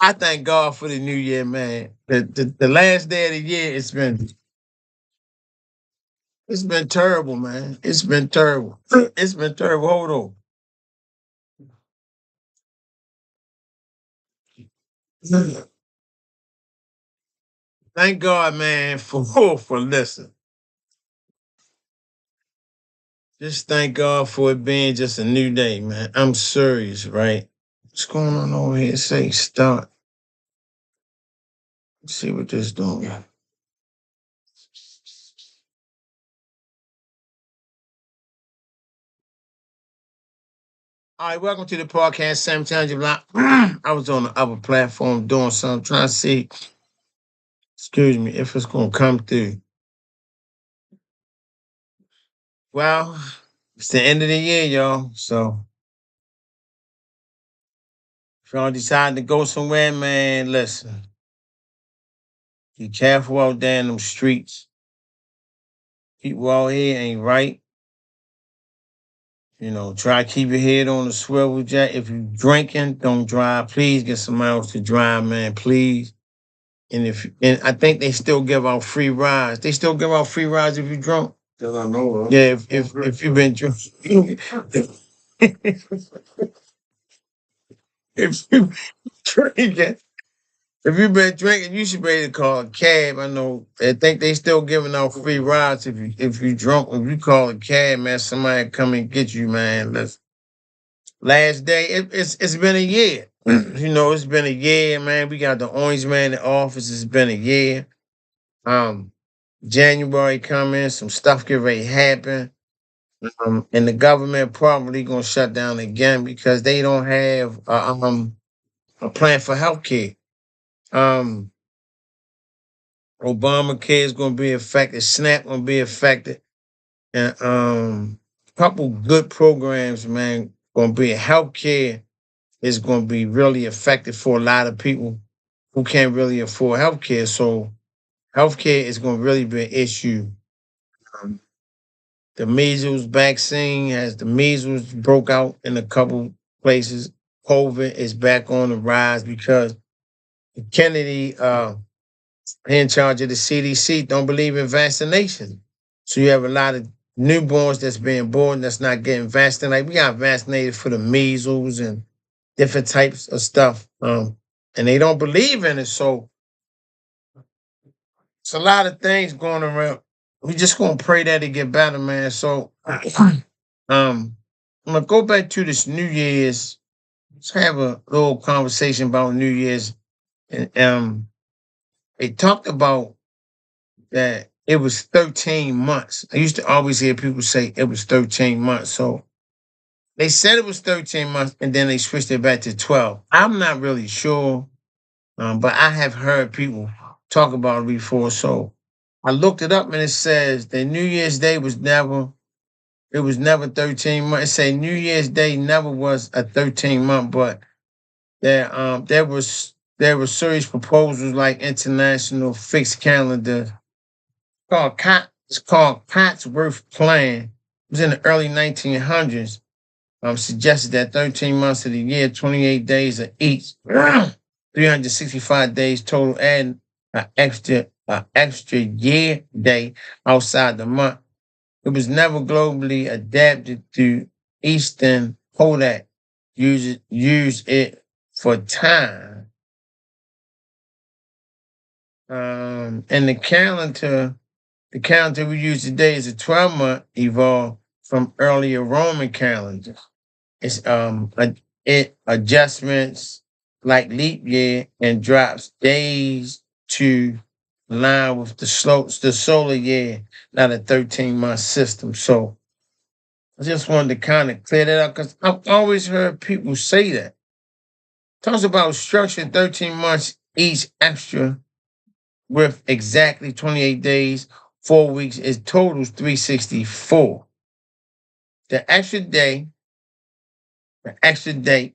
I thank God for the new year, man. The last day of the year, it's been terrible, man. It's been terrible. It's been terrible. Hold on. Thank God, man, for for listen. Just thank God for it being just a new day, man. I'm serious, right? What's going on over here? Say start. Let's see what this doing. All right, welcome to the podcast 1700block. I was on the other platform doing something, trying to see, excuse me, if it's gonna come through. Well, it's the end of the year, y'all. So if y'all decide to go somewhere, man, listen. Be careful out there in them streets. People out here ain't right. You know, try to keep your head on the swivel, Jack. If you drinking, don't drive. Please get somebody else to drive, man. Please. And I think they still give out free rides. They still give out free rides if you drunk. Cause I know. Yeah, if you've been drunk. if you drinking, if you've been drinking, you should be able to call a cab. I know. I think they still giving out free rides if you drunk. If you call a cab, man, somebody come and get you, man. Last day, it's been a year. You know, it's been a year, man. We got the orange man in office. It's been a year. Um, January coming, some stuff get ready to happen. And the government probably gonna shut down again because they don't have a plan for healthcare. Um, Obamacare is gonna be affected. SNAP gonna be affected, and a couple good programs, man, gonna be healthcare is gonna be really affected for a lot of people who can't really afford healthcare. So healthcare is gonna really be an issue. Um, The measles vaccine has the measles broke out in a couple places. COVID is back on the rise because Kennedy, in charge of the CDC, don't believe in vaccination. So you have a lot of newborns that's being born that's not getting vaccinated. Like we got vaccinated for the measles and different types of stuff. And they don't believe in it. So it's a lot of things going around. We just gonna pray that it get better, man. So I'm gonna go back to this New Year's. Let's have a little conversation about New Year's. And they talked about that it was 13 months. I used to always hear people say it was 13 months. So they said it was 13 months and then they switched it back to 12. I'm not really sure, but I have heard people talk about it before. So I looked it up and it says that New Year's Day was never 13 months. It say New Year's Day never was a 13-month, but there were serious proposals like international fixed calendar it's called Cotsworth Plan. It was in the early 1900s. Suggested that 13 months of the year, 28 days of each, 365 days total, and an extra year day outside the month. It was never globally adapted to Eastern Kodak. Use it for time. And the calendar we use today is a 12-month evolved from earlier Roman calendars. It's it adjustments like leap year and drops days to line with the solar year, not a 13-month system. So I just wanted to kind of clear that up because I've always heard people say that. Talks about structured 13 months each extra with exactly 28 days, 4 weeks, it totals 364. The extra day,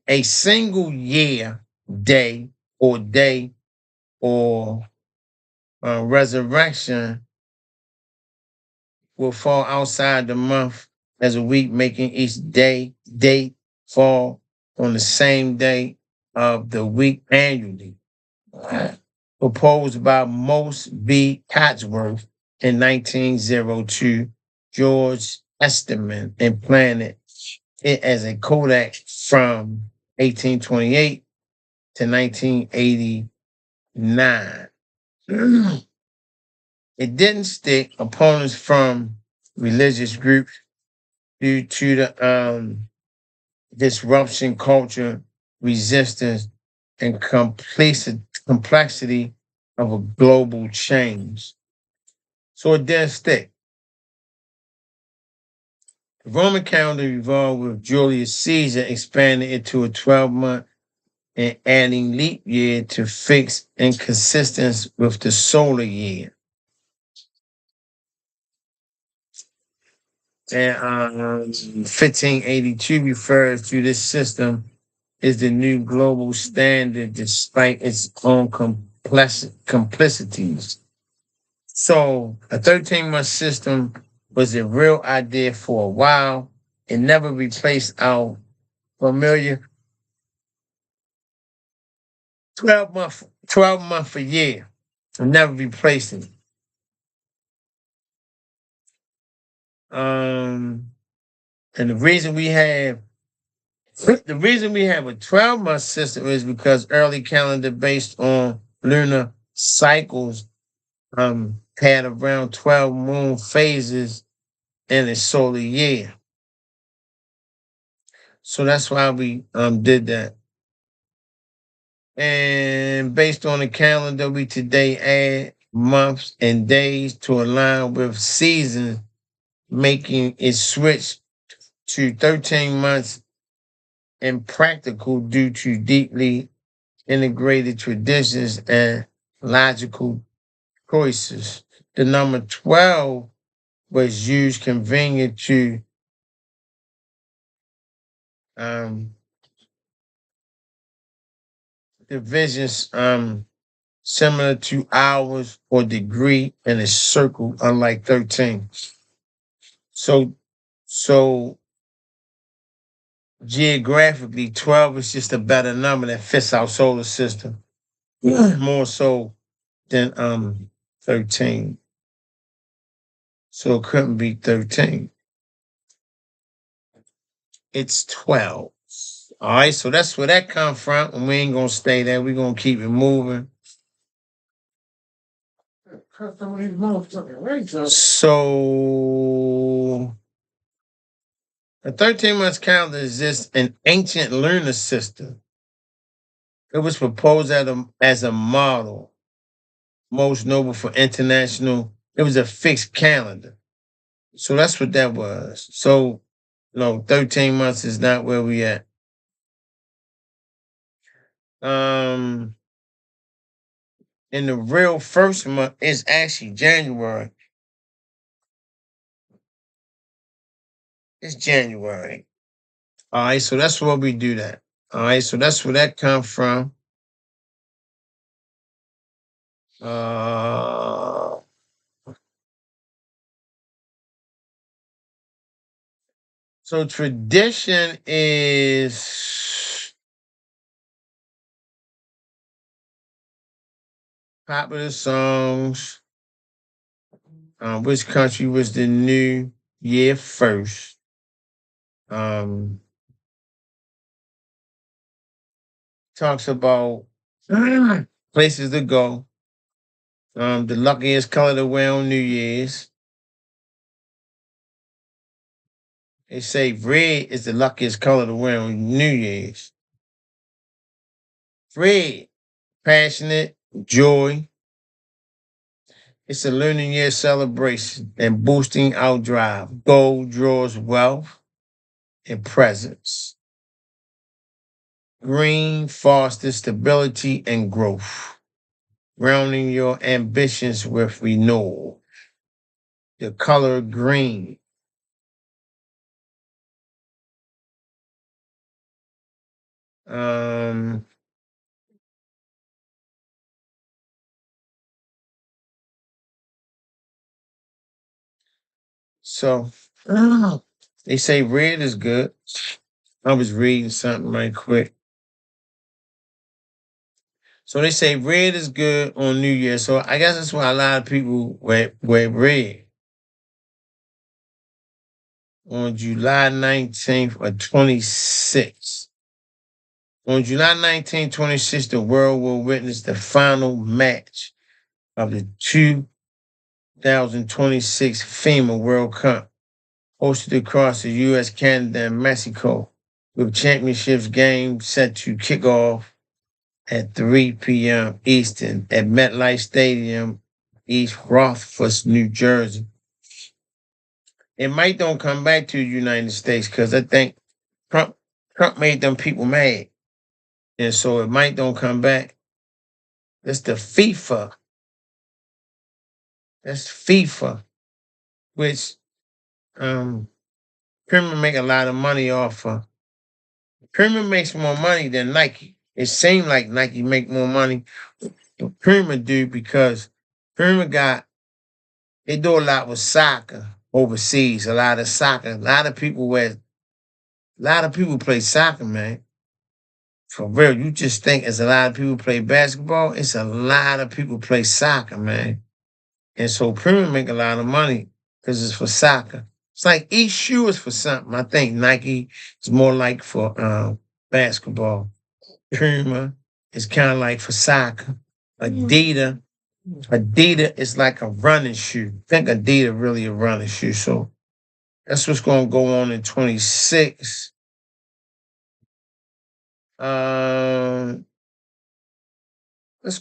a single year day or resurrection will fall outside the month as a week, making each date fall on the same day of the week annually. proposed by Most B. Cotsworth in 1902. George Esterman implanted it as a Kodak from 1828 to 1989. It didn't stick. Opponents from religious groups due to the disruption, culture, resistance, and complexity of a global change. So it didn't stick. The Roman calendar evolved with Julius Caesar expanding it to a 12-month and adding leap year to fix inconsistence with the solar year. And 1582 refers to this system as the new global standard despite its own complicities. So a 13-month system was a real idea for a while. It never replaced our familiar 12 month a year. It never replaced it. And the reason we have a 12-month system is because early calendar based on lunar cycles had around 12 moon phases in a solar year. So that's why we did that. And based on the calendar, we today add months and days to align with seasons, making it switch to 13 months impractical due to deeply integrated traditions and logical choices. The number 12 was used convenient to divisions similar to hours or degree in a circle, unlike 13. So geographically, 12 is just a better number that fits our solar system more so than 13. So it couldn't be 13. It's 12. All right, so that's where that come from, and we ain't gonna stay there. We're gonna keep it moving. So a 13-month calendar is just an ancient lunar system. It was proposed as a model, most noble for international. It was a fixed calendar. So that's what that was. So, 13 months is not where we at. And the real first month is actually January. It's January. All right, so that's where we do that. All right, so that's where that come from. So tradition is popular songs. Which country was the new year first? Talks about places to go. The luckiest color to wear on New Year's. They say red is the luckiest color to wear on New Year's. Red, passionate, joy. It's a lunar year celebration and boosting our drive. Gold draws wealth and presence. Green fosters stability and growth, grounding your ambitions with renewal. The color green. Um, so they say red is good. I was reading something right quick. So they say red is good on New Year. So I guess that's why a lot of people wear red on July 19th or 26th. On July 19th, 26th, the world will witness the final match of the 2026 FEMA World Cup, hosted across the U.S., Canada, and Mexico, with championships game set to kick off at 3 p.m. Eastern at MetLife Stadium, East Rockford, New Jersey. It might don't come back to the United States because I think Trump made them people mad. And so it might don't come back. That's the FIFA. That's FIFA, which Premier make a lot of money off of. Premier makes more money than Nike. It seemed like Nike make more money than Premier do because Premier they do a lot with soccer overseas, a lot of soccer. A lot of people play soccer, man. For real, you just think as a lot of people play basketball, it's a lot of people play soccer, man. And so Premier make a lot of money because it's for soccer. It's like each shoe is for something. I think Nike is more like for basketball. Puma is kind of like for soccer. Adidas is like a running shoe. I think Adidas really a running shoe. So that's what's going to go on in 26. Let's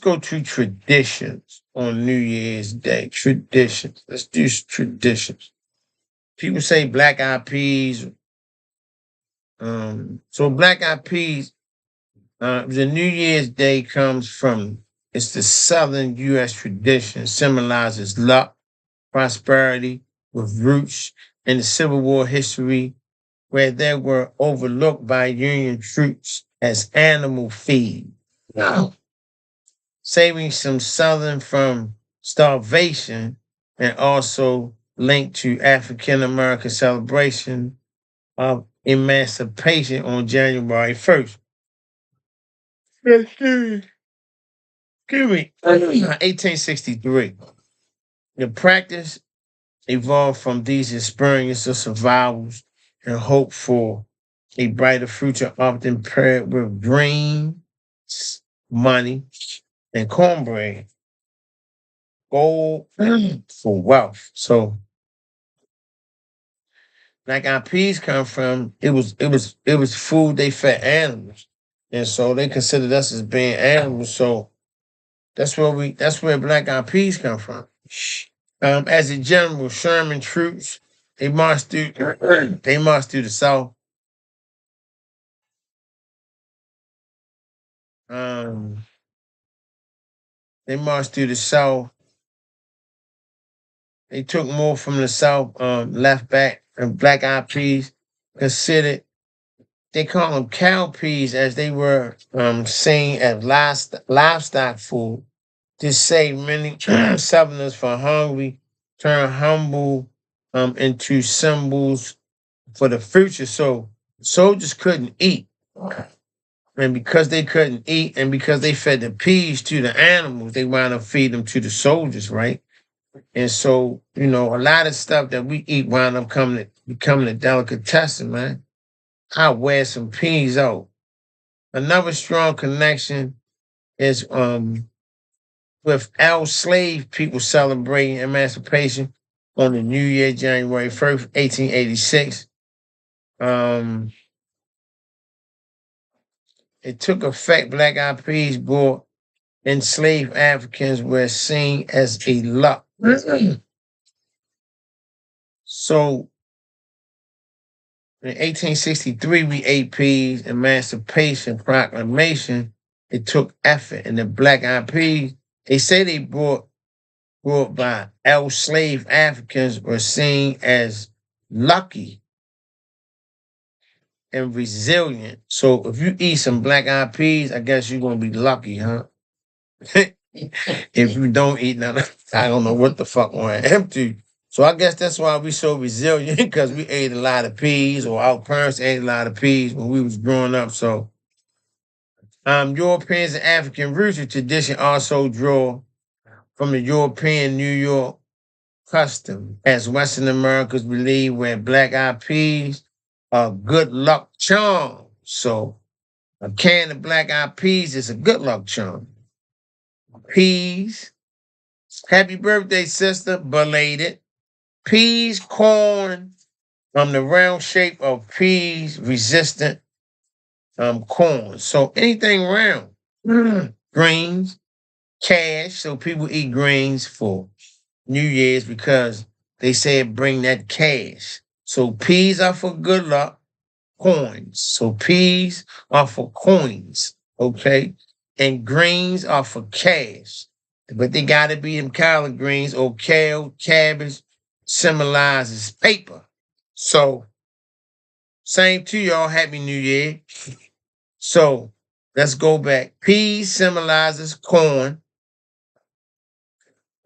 go to traditions on New Year's Day. Traditions. Let's do traditions. People say Black Eyed Peas. So Black Eyed Peas, the New Year's Day comes from, it's the Southern U.S. tradition, symbolizes luck, prosperity, with roots in the Civil War history, where they were overlooked by Union troops as animal feed. No. Saving some Southern from starvation, and also linked to African American celebration of emancipation on January 1st. Excuse me, 1863. The practice evolved from these experiences of survivals and hope for a brighter future, often paired with dreams, money, and cornbread. Gold for wealth. So, like our peas come from, it was food they fed animals, and so they considered us as being animals. So that's where Black Eyed Peas come from. As a general, Sherman troops they marched through the South. They marched through the South. They took more from the South, left back, and Black Eyed Peas considered, they call them cow peas as they were seen as livestock food. This saved many Southerners from hungry, turned humble into symbols for the future. So soldiers couldn't eat. And because they couldn't eat and because they fed the peas to the animals, they wound up feeding them to the soldiers, right? And so, a lot of stuff that we eat wound up becoming a delicatessen, man. I wear some peas out. Another strong connection is with our slave people celebrating emancipation on the New Year, January 1st, 1886. It took effect. Black Eyed Peas brought enslaved Africans were seen as a luck. So in 1863, we ate peas, Emancipation Proclamation. It took effort. And the Black Eyed Peas, they say they brought by slave Africans were seen as lucky and resilient. So if you eat some Black Eyed Peas, I guess you're going to be lucky, huh? If you don't eat none, I don't know what the fuck going to empty. So I guess that's why we so resilient, because we ate a lot of peas, or our parents ate a lot of peas when we was growing up. So Europeans and African roots of tradition also draw from the European New York custom, as Western Americans believe where black eyed peas are good luck charm. So a can of black eyed peas is a good luck charm. Peas, happy birthday, sister, belated. Peas, corn, the round shape of peas, resistant corn. So anything round. Greens, cash. So people eat greens for New Year's because they say it bring that cash. So peas are for good luck, coins. So peas are for coins, okay? And greens are for cash. But they gotta be in collard greens or kale, cabbage symbolizes paper. So same to y'all, Happy New Year. So let's go back. Peas symbolizes corn.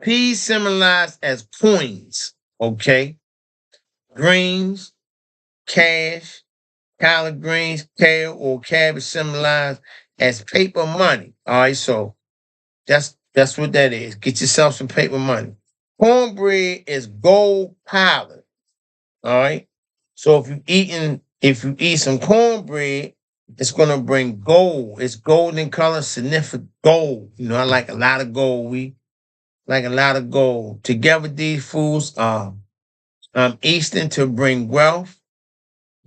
Peas symbolized as coins, okay? Greens, cash, collard greens, kale, or cabbage symbolized as paper money. All right, so that's what that is. Get yourself some paper money. Cornbread is gold powder. All right. So if you eat some cornbread, it's gonna bring gold. It's golden color, significant gold. You know, I like a lot of gold. We like a lot of gold. Together, these foods are Eastern to bring wealth,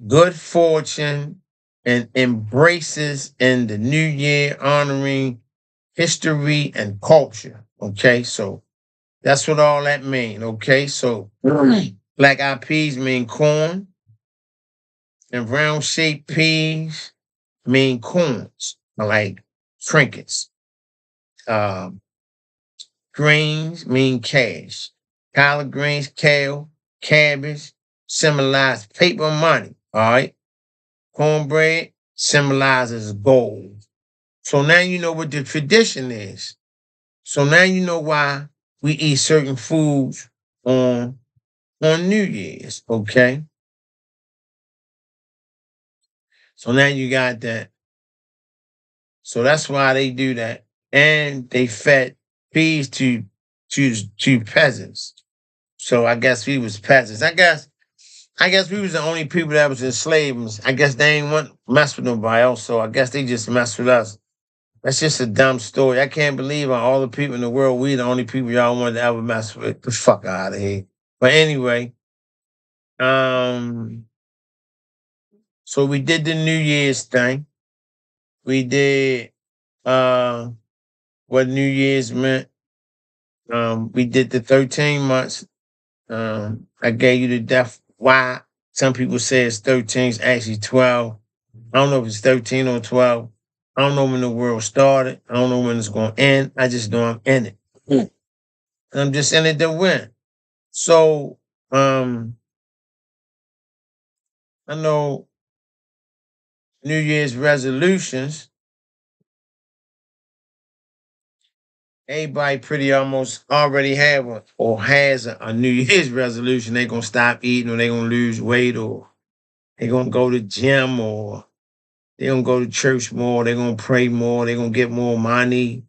good fortune, and embraces in the new year, honoring history and culture. Okay, so that's what all that mean. Okay, so black eyed peas mean corn, and round shaped peas mean corns, like trinkets. Um, Greens mean cash. Collard greens, kale, cabbage symbolize paper money. All right. Cornbread symbolizes gold. So now you know what the tradition is. So now you know why we eat certain foods on New Year's. Okay. So now you got that. So that's why they do that. And they fed peas to peasants. So I guess we was peasants. I guess we was the only people that was enslaved. I guess they ain't want mess with nobody else, so I guess they just mess with us. That's just a dumb story. I can't believe on all the people in the world, we the only people y'all wanted to ever mess with. Get the fuck out of here. But anyway, so we did the New Year's thing. We did what New Year's meant. We did the 13 months. I gave you the death. Why? Some people say it's 13, it's actually 12. I don't know if it's 13 or 12. I don't know when the world started. I don't know when it's going to end. I just know I'm in it. And I'm just in it to win. So, I know New Year's resolutions, everybody pretty almost already have one or has a New Year's resolution. They're going to stop eating or they're going to lose weight or they're going to go to gym or they're going to go to church more. They're going to pray more. They're going to get more money.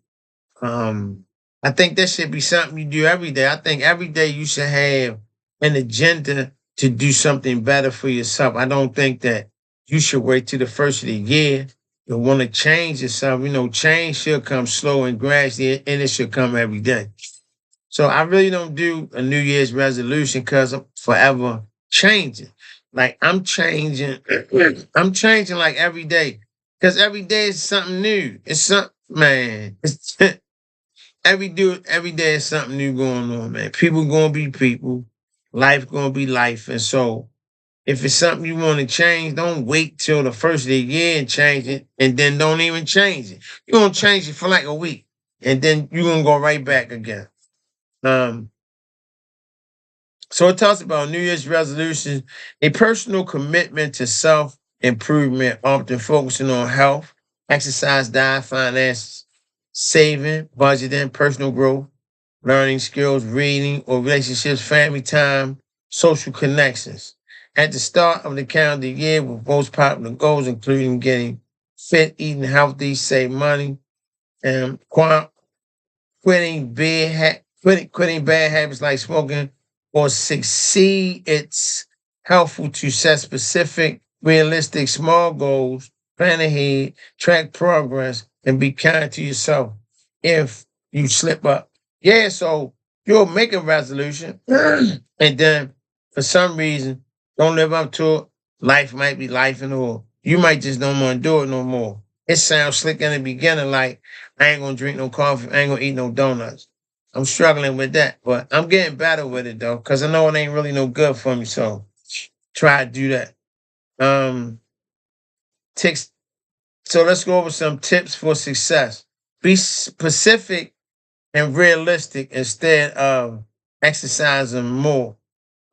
I think that should be something you do every day. I think every day you should have an agenda to do something better for yourself. I don't think that you should wait till the first of the year to want to change yourself. You know, change should come slow and gradually, and it should come every day. So I really don't do a New Year's resolution because I'm forever changing. Like I'm changing, I'm changing like every day. Because every day is something new. It's something, man. It's every day is something new going on, man. People gonna be people, life gonna be life. And so if it's something you want to change, don't wait till the first of the year and change it, and then don't even change it. You're gonna change it for like a week, and then you're gonna go right back again. Um, so it talks about New Year's resolutions, a personal commitment to self-improvement, often focusing on health, exercise, diet, finances, saving, budgeting, personal growth, learning skills, reading, or relationships, family time, social connections. At the start of the calendar year, with most popular goals, including getting fit, eating healthy, save money, and quitting bad habits like smoking or succeed. It's helpful to set specific, realistic, small goals, plan ahead, track progress, and be kind to yourself if you slip up. Yeah, so you'll make a resolution and then for some reason don't live up to it. Life might be life and all. You might just don't want to do it no more. It sounds slick in the beginning, like I ain't gonna drink no coffee, I ain't gonna eat no donuts. I'm struggling with that, but I'm getting better with it though, because I know it ain't really no good for me. So try to do that. Um, tips. So let's go over some tips for success. Be specific and realistic instead of exercising more.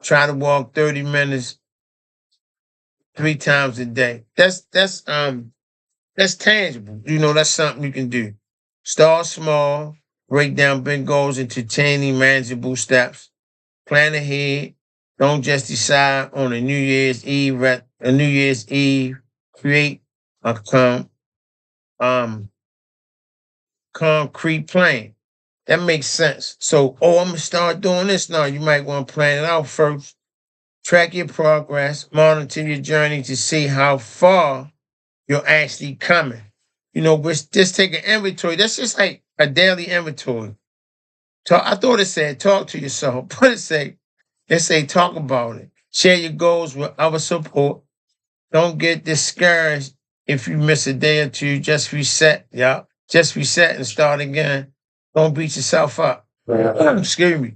Try to walk 30 minutes 3 times a day. That's tangible. You know, that's something you can do. Start small, break down big goals into tiny, manageable steps. Plan ahead. Don't just decide on a New Year's Eve. Create a um, concrete plan. That makes sense. So, I'm gonna start doing this now. You might want to plan it out first. Track your progress. Monitor your journey to see how far you're actually coming. You know, just take an inventory. That's just like a daily inventory. I thought it said talk to yourself, but it say talk about it. Share your goals with other support. Don't get discouraged if you miss a day or two. Just reset, yeah. Just reset and start again. Don't beat yourself up. Excuse me.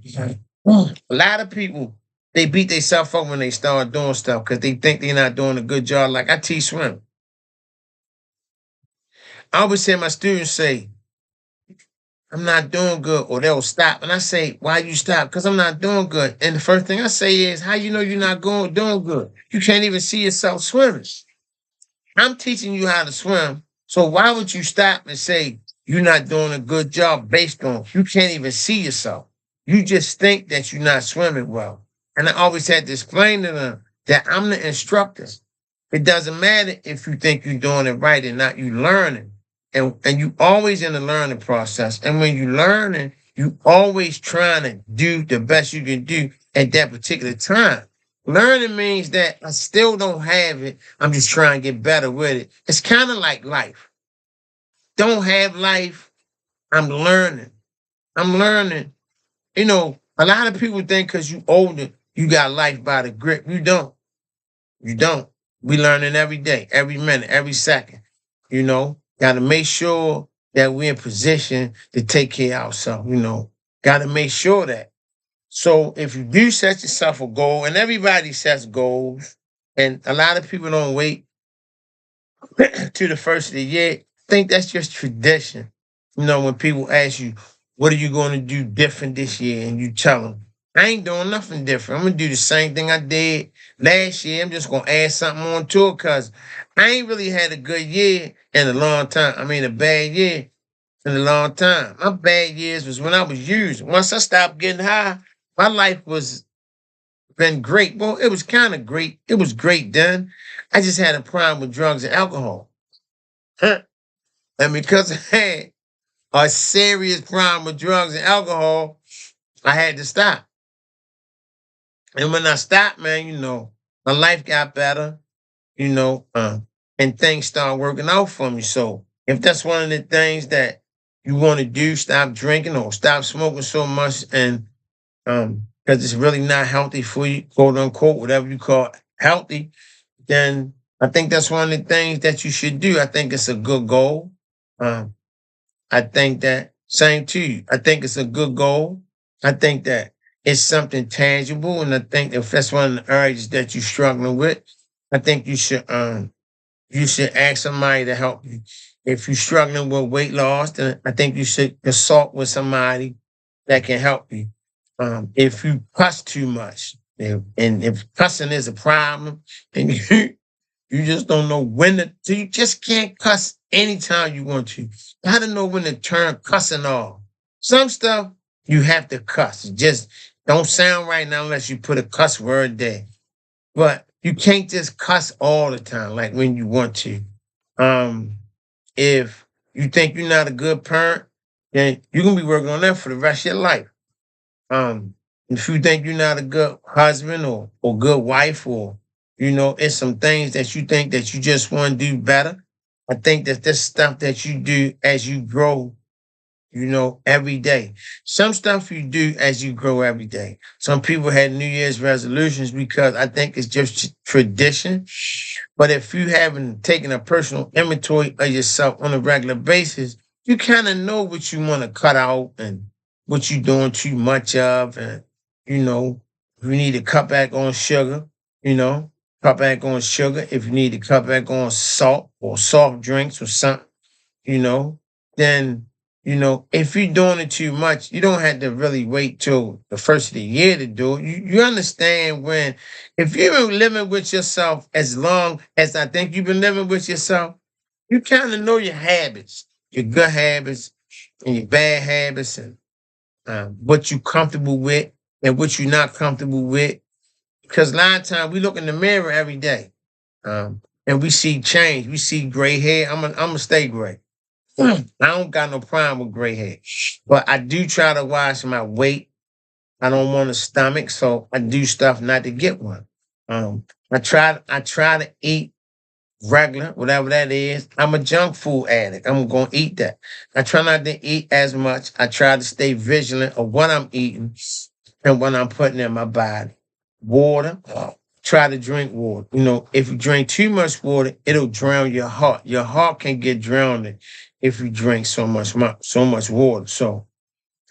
A lot of people, they beat themselves up when they start doing stuff because they think they're not doing a good job. Like I teach swim. I always hear my students say, I'm not doing good, or they'll stop. And I say, why you stop? Because I'm not doing good. And the first thing I say is, how you know you're not doing good? You can't even see yourself swimming. I'm teaching you how to swim. So why would you stop and say you're not doing a good job based on you can't even see yourself? You just think that you're not swimming well. And I always had to explain to them that I'm the instructor. It doesn't matter if you think you're doing it right or not, you learning. And you always in the learning process. And when you learning, you always trying to do the best you can do at that particular time. Learning means that I still don't have it. I'm just trying to get better with it. It's kind of like life. Don't have life. I'm learning. I'm learning. You know, a lot of people think because you older, you got life by the grip. You don't. You don't. We learning every day, every minute, every second. You know, got to make sure that we're in position to take care of ourselves. You know, got to make sure that. So if you do set yourself a goal, and everybody sets goals, and a lot of people don't wait to the first of the year, I think that's just tradition. You know, when people ask you, what are you going to do different this year? And you tell them, I ain't doing nothing different. I'm going to do the same thing I did last year. I'm just going to add something on to it because I ain't really had a good year in a long time. I mean, a bad year in a long time. My bad years was when I was using. Once I stopped getting high, my life was been great. Well, it was kind of great. It was great then. I just had a problem with drugs and alcohol. And because I had a serious problem with drugs and alcohol, I had to stop. And when I stopped, man, you know, my life got better, you know, and things started working out for me. So if that's one of the things that you want to do, stop drinking or stop smoking so much, and because it's really not healthy for you, quote unquote, whatever you call healthy, then I think that's one of the things that you should do. I think it's a good goal. Um, I think that same to you. I think it's a good goal. I think that it's something tangible, and I think if that's one of the areas that you're struggling with, I think you should ask somebody to help you. If you're struggling with weight loss, then I think you should consult with somebody that can help you. If you cuss too much, and if cussing is a problem, and you just don't know when to, so you just can't cuss anytime you want to. You got to know when to turn cussing off. Some stuff you have to cuss. It just don't sound right now unless you put a cuss word there. But you can't just cuss all the time, like when you want to. If you think you're not a good parent, then you're gonna be working on that for the rest of your life. Um, if you think you're not a good husband or good wife, or it's some things that you think that you just want to do better. I think that this stuff that you do as you grow, every day. Some stuff you do as you grow every day. Some people had New Year's resolutions because I think it's just tradition. But if you haven't taken a personal inventory of yourself on a regular basis, you kind of know what you want to cut out and what you're doing too much of. And, if you need to cut back on sugar, you know, cut back on sugar. If you need to cut back on salt or soft drinks or something, you know, then, if you're doing it too much, you don't have to really wait till the first of the year to do it. You understand if you've been living with yourself as long as I think you've been living with yourself, you kind of know your habits, your good habits and your bad habits, and what you're comfortable with and what you're not comfortable with. Because a lot of times we look in the mirror every day, and we see change. We see gray hair. I'm a stay gray. I don't got no problem with gray hair, but I do try to watch my weight. I don't want a stomach, so I do stuff not to get one. I try to eat regular, whatever that is. I'm a junk food addict. I'm gonna eat that. I try not to eat as much. I try to stay vigilant of what I'm eating and what I'm putting in my body. Water. Try to drink water. If you drink too much water, it'll drown your heart. Your heart can get drowned if you drink so much water. So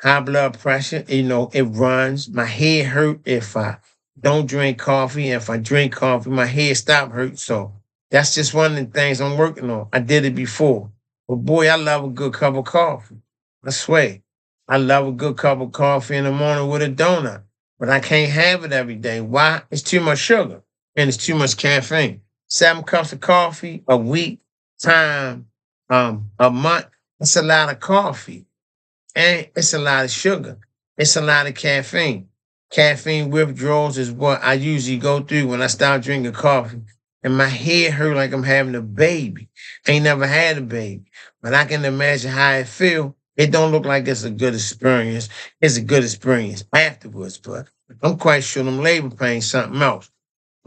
high blood pressure, it runs. My head hurt if I don't drink coffee. If I drink coffee, my head stop hurt. So that's just one of the things I'm working on. I did it before. But boy, I love a good cup of coffee. I swear. I love a good cup of coffee in the morning with a donut. But I can't have it every day. Why? It's too much sugar and it's too much caffeine. 7 cups of coffee a week, time, a month. That's a lot of coffee. And it's a lot of sugar. It's a lot of caffeine. Caffeine withdrawals is what I usually go through when I start drinking coffee. And my head hurt like I'm having a baby. Ain't never had a baby. But I can imagine how it feel. It don't look like it's a good experience. It's a good experience afterwards, but I'm quite sure them labor pains something else.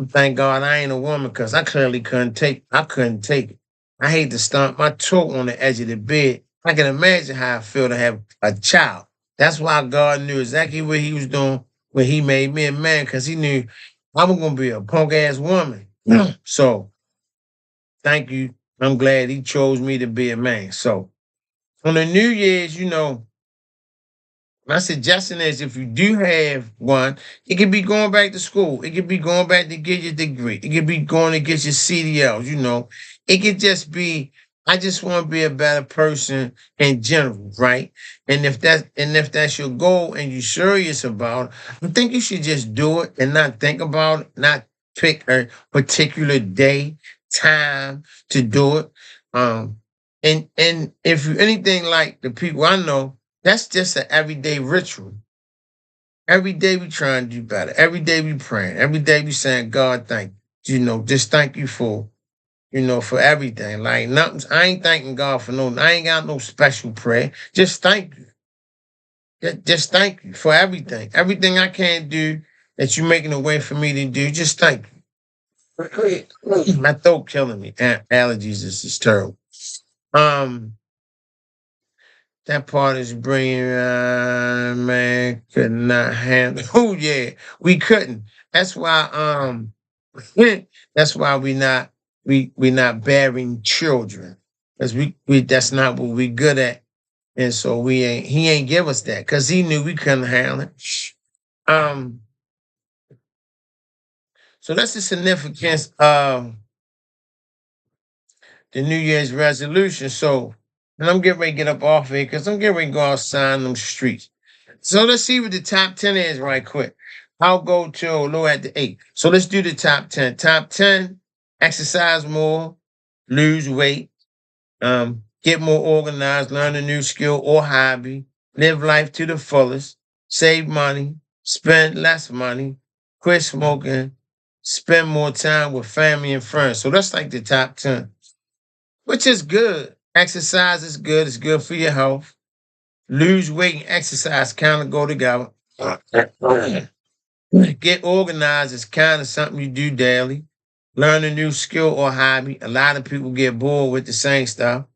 Thank God I ain't a woman because I clearly I couldn't take it. I hate to stomp my toe on the edge of the bed. I can imagine how I feel to have a child. That's why God knew exactly what he was doing when he made me a man, because he knew I was going to be a punk ass woman. So thank you. I'm glad he chose me to be a man. So on the New Year's, my suggestion is if you do have one, it could be going back to school. It could be going back to get your degree. It could be going to get your CDLs. It could just be, I just want to be a better person in general, right? And if that's your goal and you're serious about it, I think you should just do it and not think about it, not pick a particular day, time to do it. And if you anything like the people I know, that's just an everyday ritual. Every day we try and do better. Every day we praying. Every day we saying, God, thank you. Just thank you for everything. Like nothing. I ain't thanking God for I ain't got no special prayer. Just thank you. Just thank you for everything. Everything I can't do that you're making a way for me to do. Just thank you. My throat killing me. Allergies is terrible. Um, That part is bringing, man, could not handle. Oh yeah, we couldn't. That's why, that's why we not bearing children, because we that's not what we good at, and so he ain't give us that because he knew we couldn't handle it. Um, so that's the significance of the New Year's resolution. So, and I'm getting ready to get up off here because I'm getting ready to go outside in them streets. So let's see what the top 10 is right quick. I'll go to low at the 8. So let's do the top 10. Top 10, exercise more, lose weight, get more organized, learn a new skill or hobby, live life to the fullest, save money, spend less money, quit smoking, spend more time with family and friends. So that's like the top 10, which is good. Exercise is good. It's good for your health. Lose weight and exercise kind of go together. Get organized is kind of something you do daily. Learn a new skill or hobby. A lot of people get bored with the same stuff.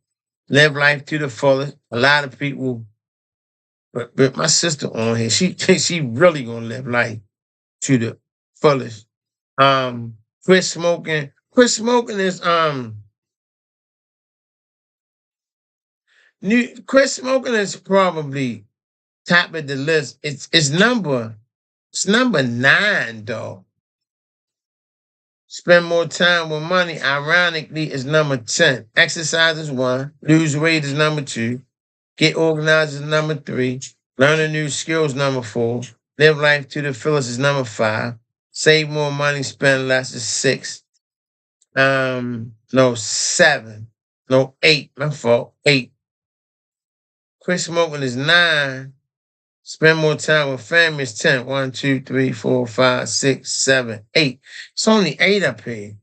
Live life to the fullest. A lot of people, but my sister on here, she really gonna live life to the fullest. Quit smoking. Quit smoking is new. Quit smoking is probably top of the list. It's number 9 though. Spend more time with money, ironically, is number 10. Exercise is 1. Lose weight is number 2. Get organized is number 3. Learning new skills, number 4. Live life to the fullest is number 5. Save more money, spend less is 6. No, 7. No, 8. My fault. 8. Quit smoking is 9. Spend more time with family is 10. 1, 2, 3, 4, 5, 6, 7, 8. It's only 8 up here.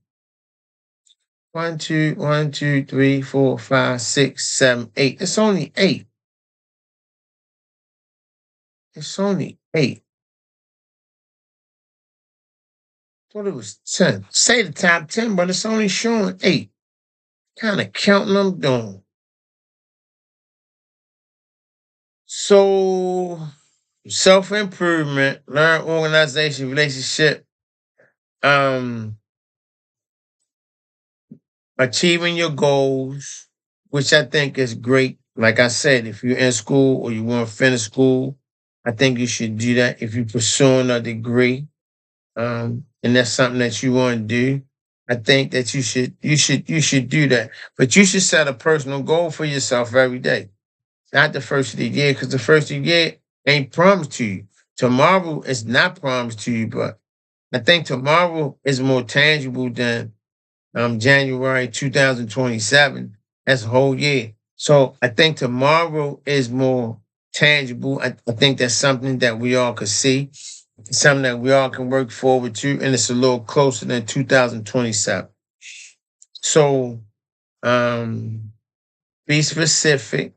1, 2, 1, 2, 3, 4, 5, 6, 7, 8. It's only 8. It's only 8. Thought it was 10. Say the top 10, but it's only showing 8. Kind of counting them down. So, self-improvement, learn organization, relationship, um, achieving your goals, which I think is great. Like I said, if you're in school or you want to finish school, I think you should do that. If you're pursuing a degree, and that's something that you want to do, I think that you should do that. But you should set a personal goal for yourself every day, not the first of the year, because the first of the year ain't promised to you. Tomorrow is not promised to you, but I think tomorrow is more tangible than January 2027. That's a whole year. So I think tomorrow is more tangible. I think that's something that we all could see, something that we all can work forward to, and it's a little closer than 2027. So be specific,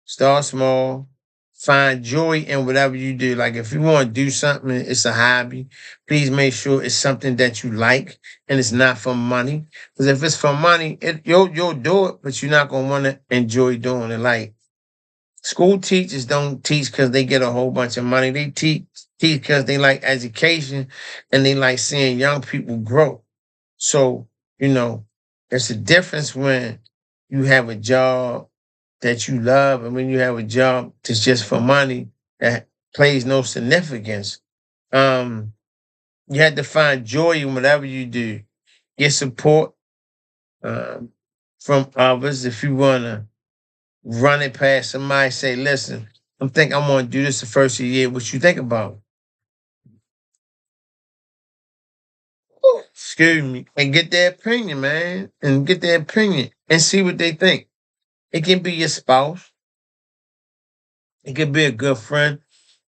start small, find joy in whatever you do. Like if you want to do something, it's a hobby. Please make sure it's something that you like and it's not for money. Because if it's for money, you'll do it, but you're not gonna want to enjoy doing it. Like school teachers don't teach because they get a whole bunch of money. They teach because they like education and they like seeing young people grow. So, there's a difference when you have a job that you love and when you have a job that's just for money that plays no significance. Um, you have to find joy in whatever you do. Get support um, from others if you want to run it past somebody. Say, listen, I'm going to do this the first of the year. What you think about? Excuse me. And get their opinion, man. And get their opinion and see what they think. It can be your spouse. It could be a good friend.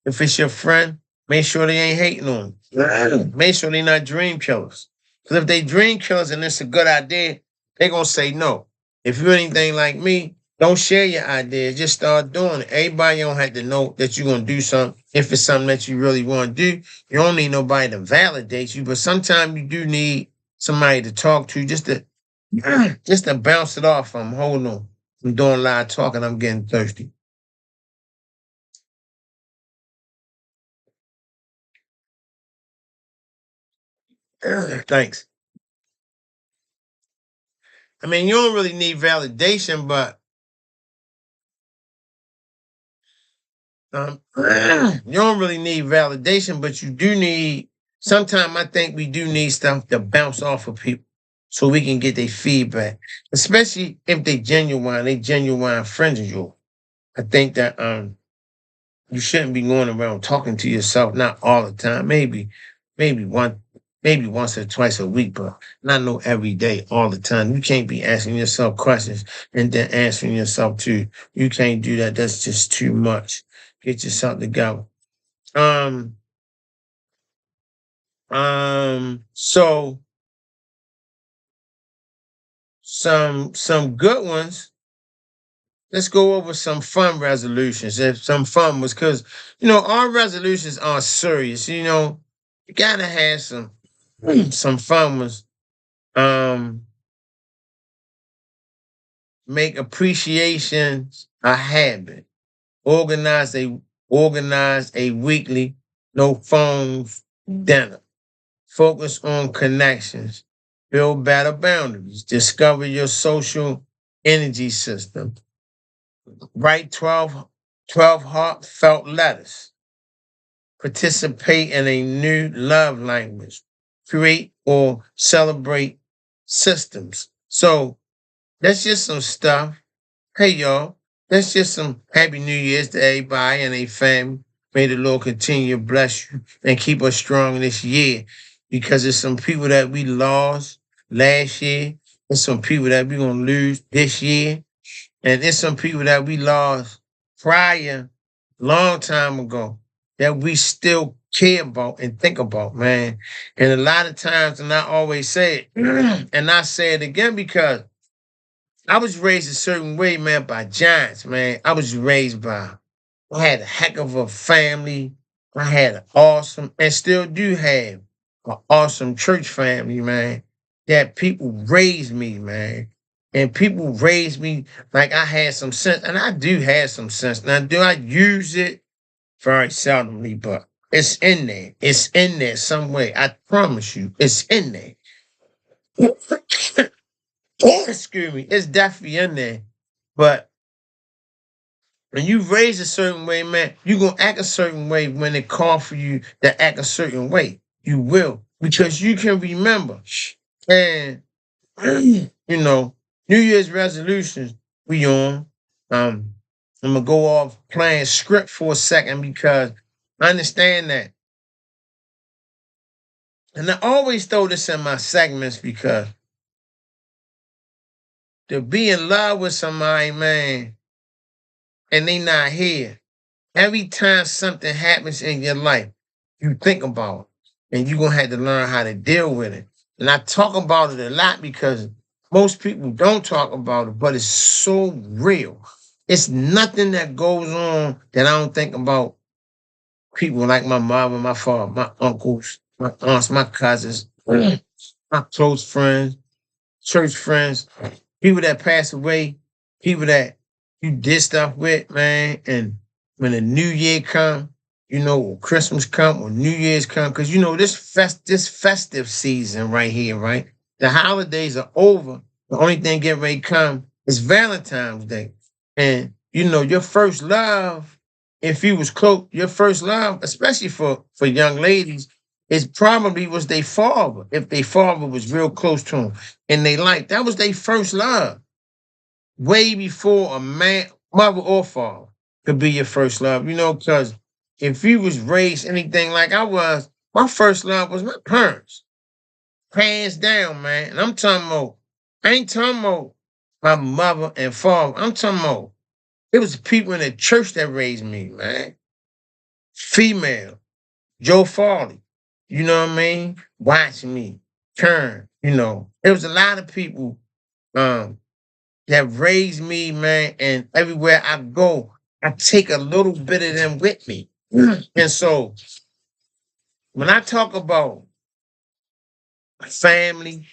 If it's your friend, make sure they ain't hating on you. Make sure they not dream killers. Because if they dream killers and it's a good idea, they going to say no. If you're anything like me, don't share your ideas. Just start doing it. Everybody don't have to know that you're going to do something. If it's something that you really want to do, you don't need nobody to validate you. But sometimes you do need somebody to talk to just to bounce it off from. Hold on. I'm doing a lot of talking. I'm getting thirsty. Thanks. I mean, you don't really need validation, but you don't really need validation, but you do need. Sometimes I think we do need stuff to bounce off of people, so we can get their feedback, especially if they genuine friends of yours. I think that you shouldn't be going around talking to yourself, not all the time. Maybe one, maybe once or twice a week, but not no every day, all the time. You can't be asking yourself questions and then answering yourself too. You can't do that. That's just too much. Get yourself together. Um, so some good ones. Let's go over some fun resolutions. If some fun was because our resolutions are serious. You gotta have some fun ones. Um, make appreciation a habit. Organize a organize a weekly no phones dinner. Focus on connections. Build better boundaries. Discover your social energy system. Write 12 heartfelt letters. Participate in a new love language. Create or celebrate systems. So that's just some stuff. Hey, y'all, that's just some Happy New Year's to everybody and their family. May the Lord continue to bless you and keep us strong this year because there's some people that we lost last year. There's some people that we're going to lose this year. And there's some people that we lost prior, long time ago, that we still care about and think about, man. And a lot of times, and I always say it, and I say it again because I was raised a certain way, man, by giants, man. I had a heck of a family. I had an awesome, and still do have an awesome church family, man. That people raised me, man. And people raised me like I had some sense, and I do have some sense. Now, do I use it? Very seldomly, but it's in there. It's in there some way. I promise you, it's in there. Excuse me, it's definitely in there. But when you raise a certain way, man, you're gonna act a certain way when it call for you to act a certain way. You will. Because you can remember. And New Year's resolutions we on. I'm gonna go off playing script for a second because I understand that. And I always throw this in my segments because to be in love with somebody, man, and they not here. Every time something happens in your life, you think about it, and you're gonna have to learn how to deal with it. And I talk about it a lot because most people don't talk about it, but it's so real. It's nothing that goes on that I don't think about people like my mother, my father, my uncles, my aunts, my cousins, my close friends, church friends, people that pass away, people that you did stuff with, man. And when the new year come, or Christmas come or New Year's come, because this festive season right here, right? The holidays are over. The only thing getting ready to come is Valentine's Day. And your first love, if you was close, your first love, especially for young ladies, it probably was their father. If their father was real close to them in their life, that was their first love. Way before a man, mother or father could be your first love. Because if you was raised anything like I was, my first love was my parents. Hands down, man. And I'm talking about, I ain't talking about my mother and father. I'm talking about, it was the people in the church that raised me, man. Female. Joe Farley, you know what I mean? Watch me, turn, There was a lot of people that raised me, man, and everywhere I go, I take a little bit of them with me. And so when I talk about family,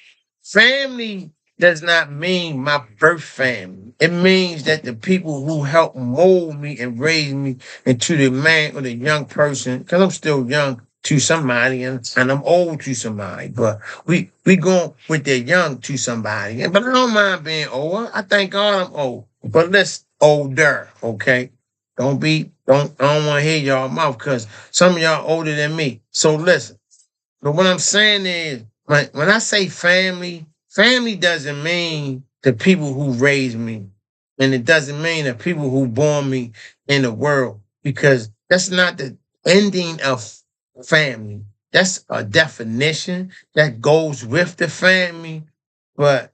family does not mean my birth family. It means that the people who helped mold me and raise me into the man or the young person, because I'm still young to somebody and I'm old to somebody, but we going with the young to somebody. But I don't mind being old. I thank God I'm old. But let's older, okay? I don't want to hear y'all mouth because some of y'all older than me. So listen. But what I'm saying is, when I say family, family doesn't mean the people who raised me. And it doesn't mean the people who born me in the world. Because that's not the ending of family. That's a definition that goes with the family. But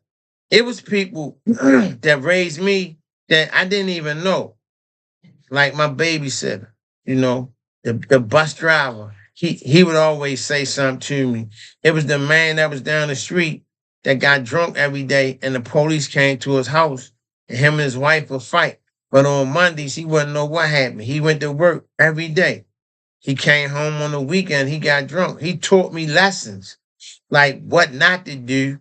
it was people that raised me that I didn't even know. Like my babysitter, the bus driver. He would always say something to me. It was the man that was down the street that got drunk every day and the police came to his house and him and his wife would fight. But on Mondays, he wouldn't know what happened. He went to work every day. He came home on the weekend, he got drunk. He taught me lessons, like what not to do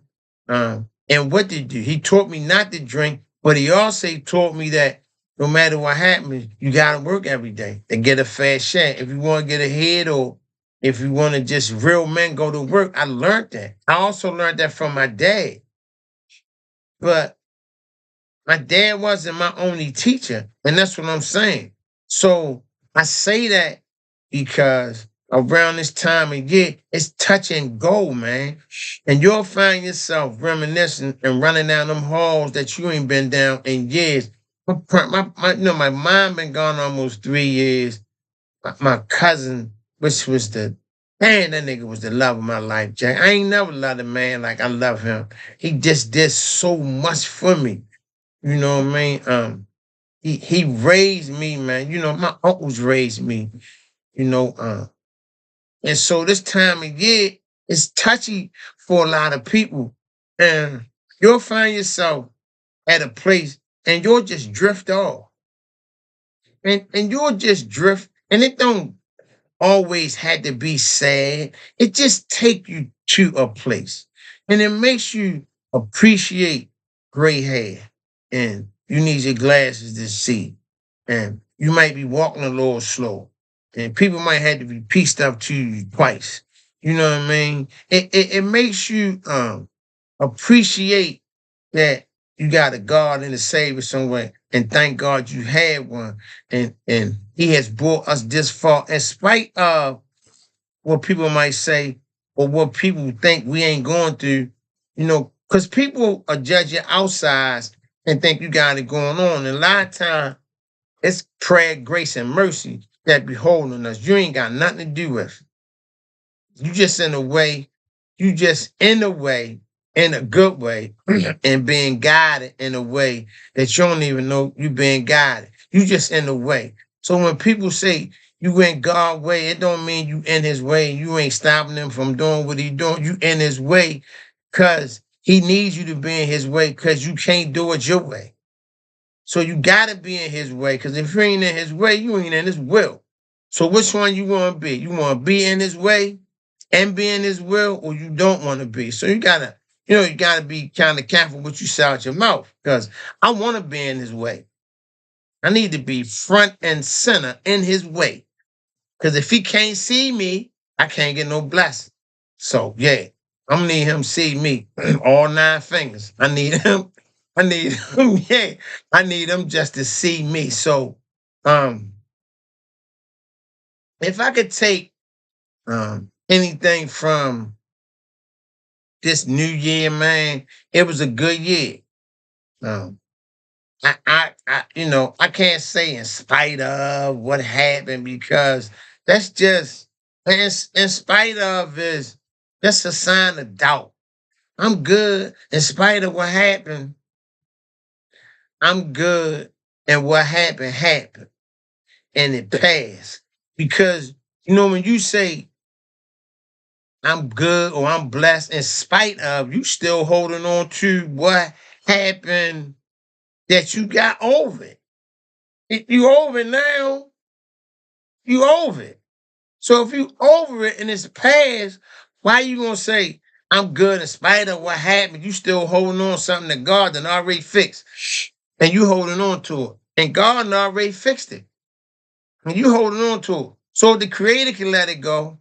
and what to do. He taught me not to drink, but he also taught me that no matter what happens, you got to work every day to get a fair share. If you want to get ahead or if you want to just real men go to work, I learned that. I also learned that from my dad. But my dad wasn't my only teacher, and that's what I'm saying. So I say that because around this time of year, it's touch and go, man. And you'll find yourself reminiscing and running down them halls that you ain't been down in years. My mom been gone almost 3 years. My cousin, which was man, that nigga was the love of my life, Jack. I ain't never loved a man like I love him. He just did so much for me. You know what I mean? He raised me, man. You know, my uncles raised me, you know, and so this time of year is touchy for a lot of people. And you'll find yourself at a place and you'll just drift off. And you'll just drift, and it don't always had to be sad. It just take you to a place. And it makes you appreciate gray hair. And you need your glasses to see. And you might be walking a little slow. And people might have to repeat stuff to you twice. You know what I mean? It makes you appreciate that you got a God and a Savior somewhere. And thank God you had one. And he has brought us this far in spite of what people might say or what people think we ain't going through, you know, because people are judge your outsides and think you got it going on. And a lot of time, it's prayer, grace, and mercy that be holding us. You ain't got nothing to do with it. You just in a way, in a good way, and being guided in a way that you don't even know you being guided. You just in the way. So when people say you in God's way, it don't mean you in his way. You ain't stopping him from doing what he doing. You in his way because he needs you to be in his way because you can't do it your way. So you gotta be in his way because if you ain't in his way, you ain't in his will. So which one you want to be? You want to be in his way and be in his will, or you don't want to be? So you gotta be kind of careful what you say out your mouth because I want to be in his way. I need to be front and center in his way. Because if he can't see me, I can't get no blessing. So yeah, I'm gonna need him to see me. All 9 fingers. I need him. Yeah. I need him just to see me. So if I could take anything from this new year, man, it was a good year. Um, I can't say in spite of what happened because that's just in spite of is that's a sign of doubt. I'm good in spite of what happened. I'm good, and what happened happened, and it passed. Because when you say I'm good or I'm blessed in spite of, you still holding on to what happened that you got over it. You over it now. You over it. So if you over it and it's past, why you gonna say I'm good in spite of what happened? You still holding on to something that God done already fixed, and you holding on to it, and God done already fixed it, and you holding on to it. So if the Creator can let it go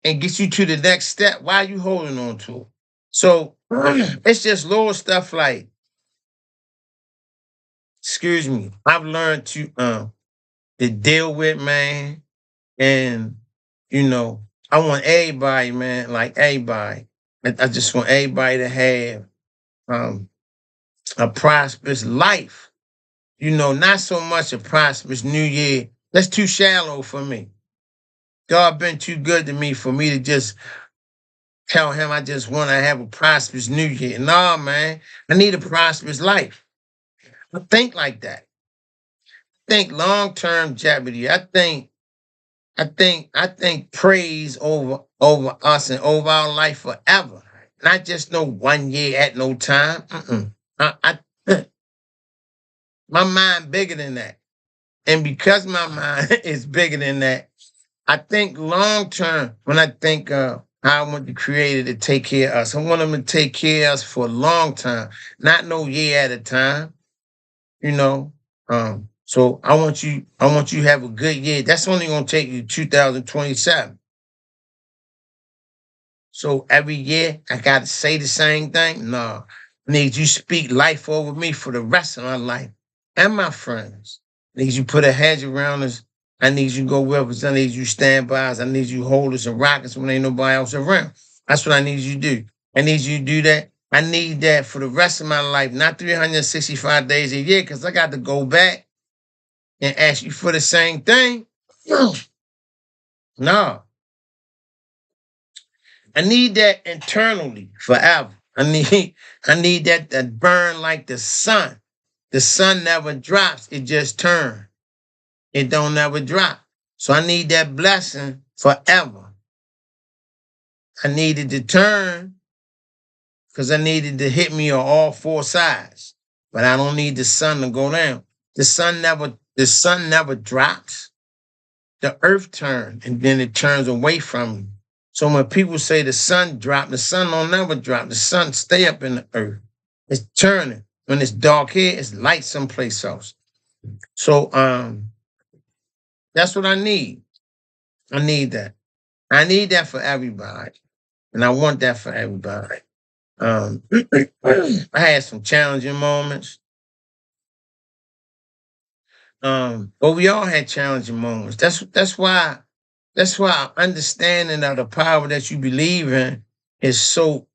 and get you to the next step, why are you holding on to it? So it's just little stuff like, excuse me, I've learned to deal with, man. And, I want everybody, man, like everybody. I just want everybody to have a prosperous life. Not so much a prosperous new year. That's too shallow for me. God been too good to me for me to just tell him I just want to have a prosperous new year. Nah, man, I need a prosperous life. I think like that. Think long-term jeopardy. I think praise over us and over our life forever. not just no 1 year at no time. I my mind bigger than that. And because my mind is bigger than that, I think long term, when I think how I want the creator to take care of us, I want him to take care of us for a long time, not no year at a time, you know. So I want you to have a good year. That's only gonna take you 2027. So every year I gotta say the same thing. No. I need you speak life over me for the rest of my life and my friends. I need you put a hedge around us. I need you to go with us. I need you stand by us. I need you hold us and rock us when ain't nobody else around. That's what I need you to do. I need you to do that. I need that for the rest of my life, not 365 days a year, because I got to go back and ask you for the same thing. No. I need that internally forever. I need that to burn like the sun. The sun never drops, it just turns. It don't never drop. So I need that blessing forever. I needed to turn because I needed to hit me on all four sides. But I don't need the sun to go down. The sun never drops. The earth turns and then it turns away from me. So when people say the sun dropped, the sun don't never drop. The sun stay up in the earth. It's turning. When it's dark here, it's light someplace else. So that's what I need. I need that. I need that for everybody. And I want that for everybody. I had some challenging moments. But we all had challenging moments. That's why understanding of the power that you believe in is so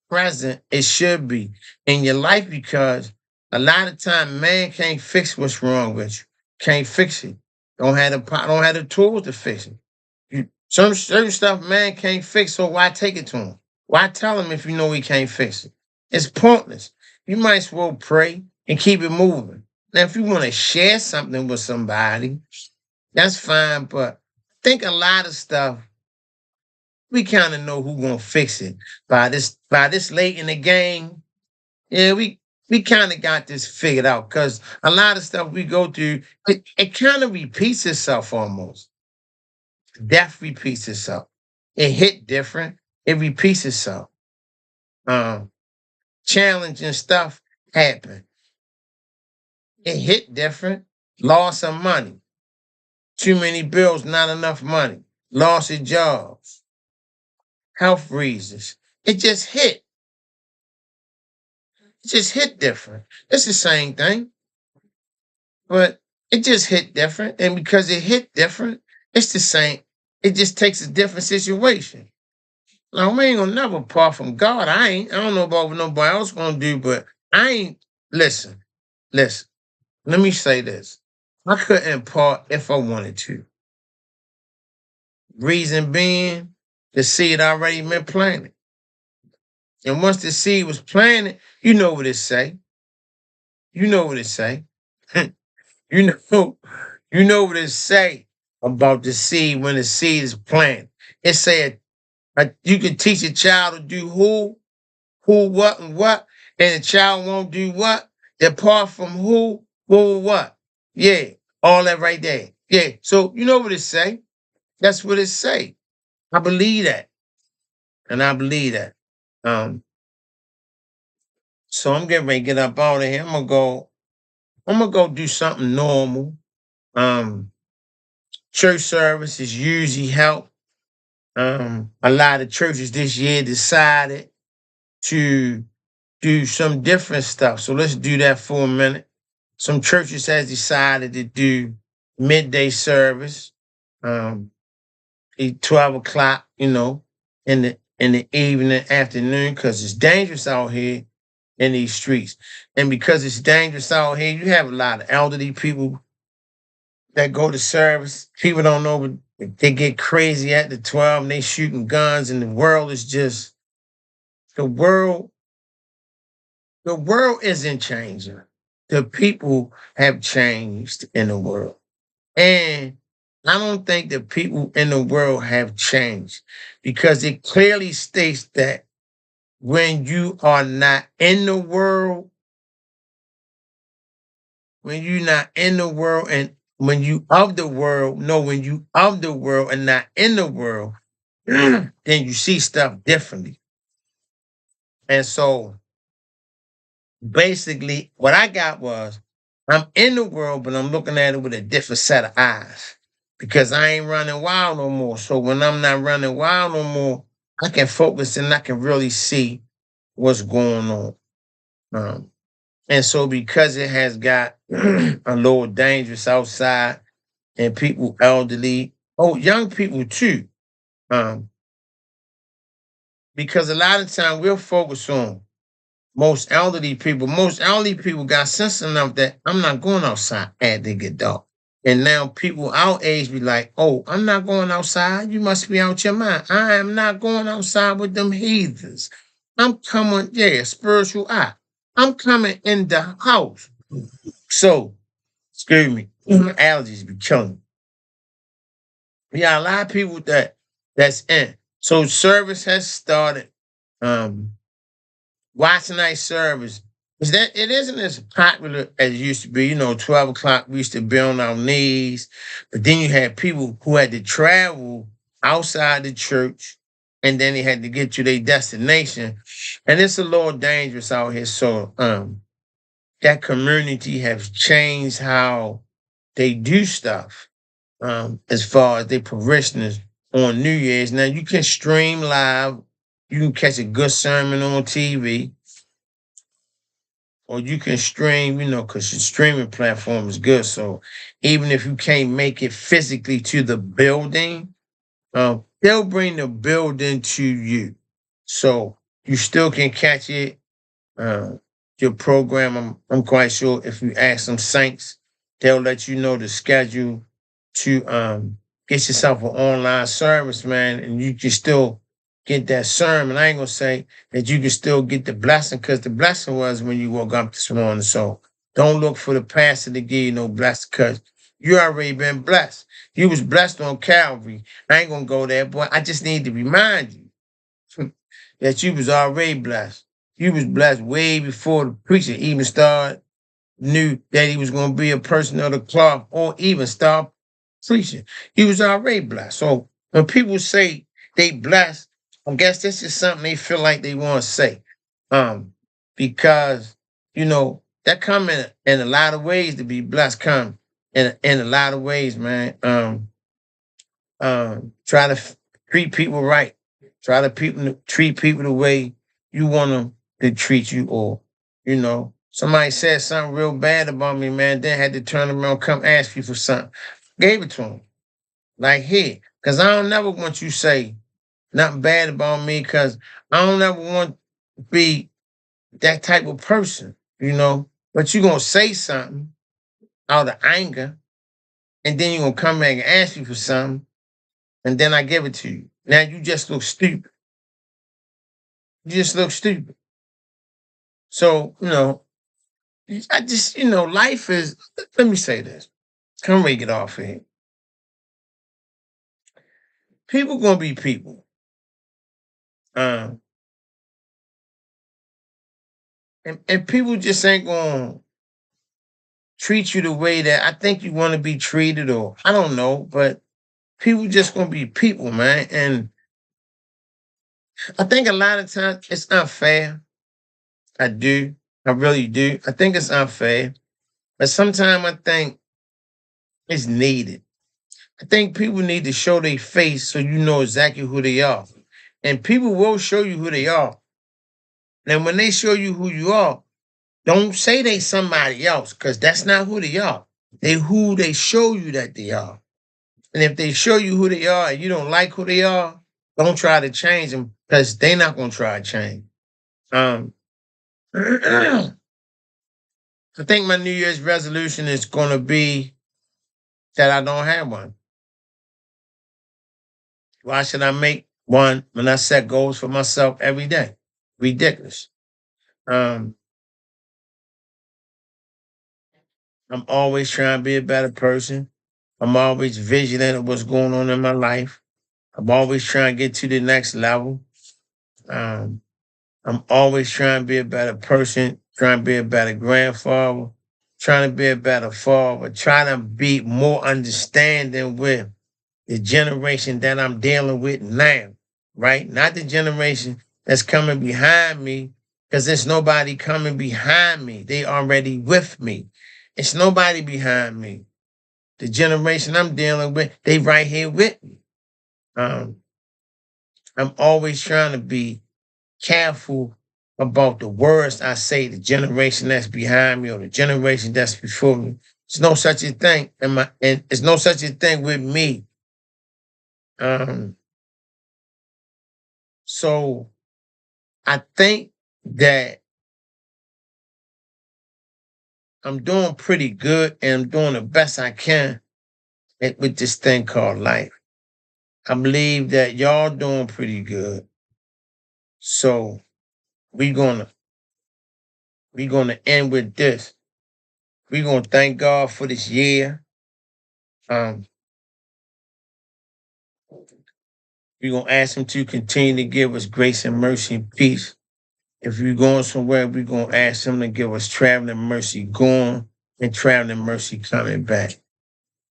present. It should be in your life because a lot of time man can't fix what's wrong with you. Can't fix it. Don't have the tools to fix it. Some certain stuff man can't fix, so why take it to him? Why tell him if you know he can't fix it? It's pointless. You might as well pray and keep it moving. Now, if you want to share something with somebody, that's fine. But I think a lot of stuff we kind of know who gonna fix it by this late in the game. Yeah, we kind of got this figured out because a lot of stuff we go through, it kind of repeats itself almost. Death repeats itself. It hit different. It repeats itself. Um, Challenging stuff happen. It hit different. Loss of money. Too many bills, not enough money. Loss of jobs. Health reasons. It just hit. It just hit different. It's the same thing, but it just hit different. And because it hit different, it's the same. It just takes a different situation. Now, we ain't gonna never part from God. I don't know about what nobody else gonna do, but I ain't, listen, let me say this. I couldn't part if I wanted to. Reason being, the seed already been planted. And once the seed was planted, you know what it say. You know what it say. you know, you know what it say about the seed when the seed is planted. It said you can teach a child to do who, what, and what, and the child won't do what? Depart from who, what? Yeah, all that right there. Yeah, so you know what it say. That's what it say. I believe that, and I believe that. Um, so I'm getting ready to get up out of here. I'm gonna go do something normal. Um, Church services usually help. A lot of churches this year decided to do some different stuff. So let's do that for a minute. Some churches has decided to do midday service, 12 o'clock, in the evening, afternoon, because it's dangerous out here in these streets. And because it's dangerous out here, you have a lot of elderly people that go to service. People don't know, but they get crazy at the 12 and they shooting guns, and the world is just the world. The world isn't changing. The people have changed in the world. And I don't think the people in the world have changed because it clearly states that when you are not in the world, when you're not in the world and when you of the world, no, when you of the world and not in the world, then you see stuff differently. And so basically what I got was I'm in the world, but I'm looking at it with a different set of eyes because I ain't running wild no more. So when I'm not running wild no more, I can focus and I can really see what's going on. Um, and so because it has got a little dangerous outside and people elderly, oh, young people too, um, because a lot of time we'll focus on most elderly people. Most elderly people got sense enough that I'm not going outside after they get dark. And now people our age be like, oh, I'm not going outside. You must be out your mind. I am not going outside with them heathens. I'm coming, yeah, spiritual eye. I'm coming in the house. So, excuse me, allergies be killing me. Yeah, a lot of people that's in. So service has started. Um, Watching night service is that it isn't as popular as it used to be. 12 o'clock we used to be on our knees, but then you had people who had to travel outside the church, and then they had to get to their destination, and it's a little dangerous out here. So that community has changed how they do stuff as far as their parishioners on New Year's. Now you can stream live, you can catch a good sermon on TV or you can stream, because your streaming platform is good. So even if you can't make it physically to the building, they'll bring the building to you. So you still can catch it. Uh, your program, I'm quite sure if you ask some saints, they'll let you know the schedule to get yourself an online service, man, and you can still get that sermon. I ain't gonna say that you can still get the blessing because the blessing was when you woke up this morning. So don't look for the pastor to give you no blessing because you already been blessed. You was blessed on Calvary. I ain't gonna go there, but I just need to remind you that you was already blessed. You was blessed way before the preacher even started knew that he was going to be a person of the cloth or even start preaching. He was already blessed. So when people say they blessed, I guess this is something they feel like they want to say. Because, that come in a lot of ways to be blessed, come in a lot of ways, man. Try to treat people right. Try to treat people the way you want them to treat you, or somebody said something real bad about me, man. Then had to turn around, come ask you for something. Gave it to him, like here, because I don't never want you to say nothing bad about me, because I don't ever want to be that type of person. But you gonna say something out of anger, and then you gonna come back and ask you for something and then I give it to you. Now you just look stupid. You just look stupid. So, I just, life is, let me say this. Come we get off here. People gonna be people. Um, and people just ain't gonna treat you the way that I think you want to be treated, or I don't know, but people just gonna be people, man. And I think a lot of times it's unfair. I do. I really do. I think it's unfair. But sometimes I think it's needed. I think people need to show their face so you know exactly who they are. And people will show you who they are. And when they show you who you are, don't say they somebody else, because that's not who they are. They who they show you that they are. And if they show you who they are and you don't like who they are, don't try to change them because they're not gonna try to change. Um I think my New Year's resolution is gonna be that I don't have one. Why should I make one when I set goals for myself every day? Ridiculous. Um, I'm always trying to be a better person, I'm always vigilant of what's going on in my life. I'm always trying to get to the next level. Um, I'm always trying to be a better person, trying to be a better grandfather, trying to be a better father, trying to be more understanding with the generation that I'm dealing with now, right? Not the generation that's coming behind me, because there's nobody coming behind me. They already with me. It's nobody behind me. The generation I'm dealing with, they right here with me. Um, I'm always trying to be careful about the words I say, the generation that's behind me or the generation that's before me. There's no such a thing, and there's no such a thing with me. Um, so I think that I'm doing pretty good and I'm doing the best I can with this thing called life. I believe that y'all doing pretty good. So we gonna we gonna end with this. We gonna thank God for this year. Um, we gonna ask him to continue to give us grace and mercy and peace. If we're going somewhere, we're gonna ask him to give us traveling mercy going and traveling mercy coming back.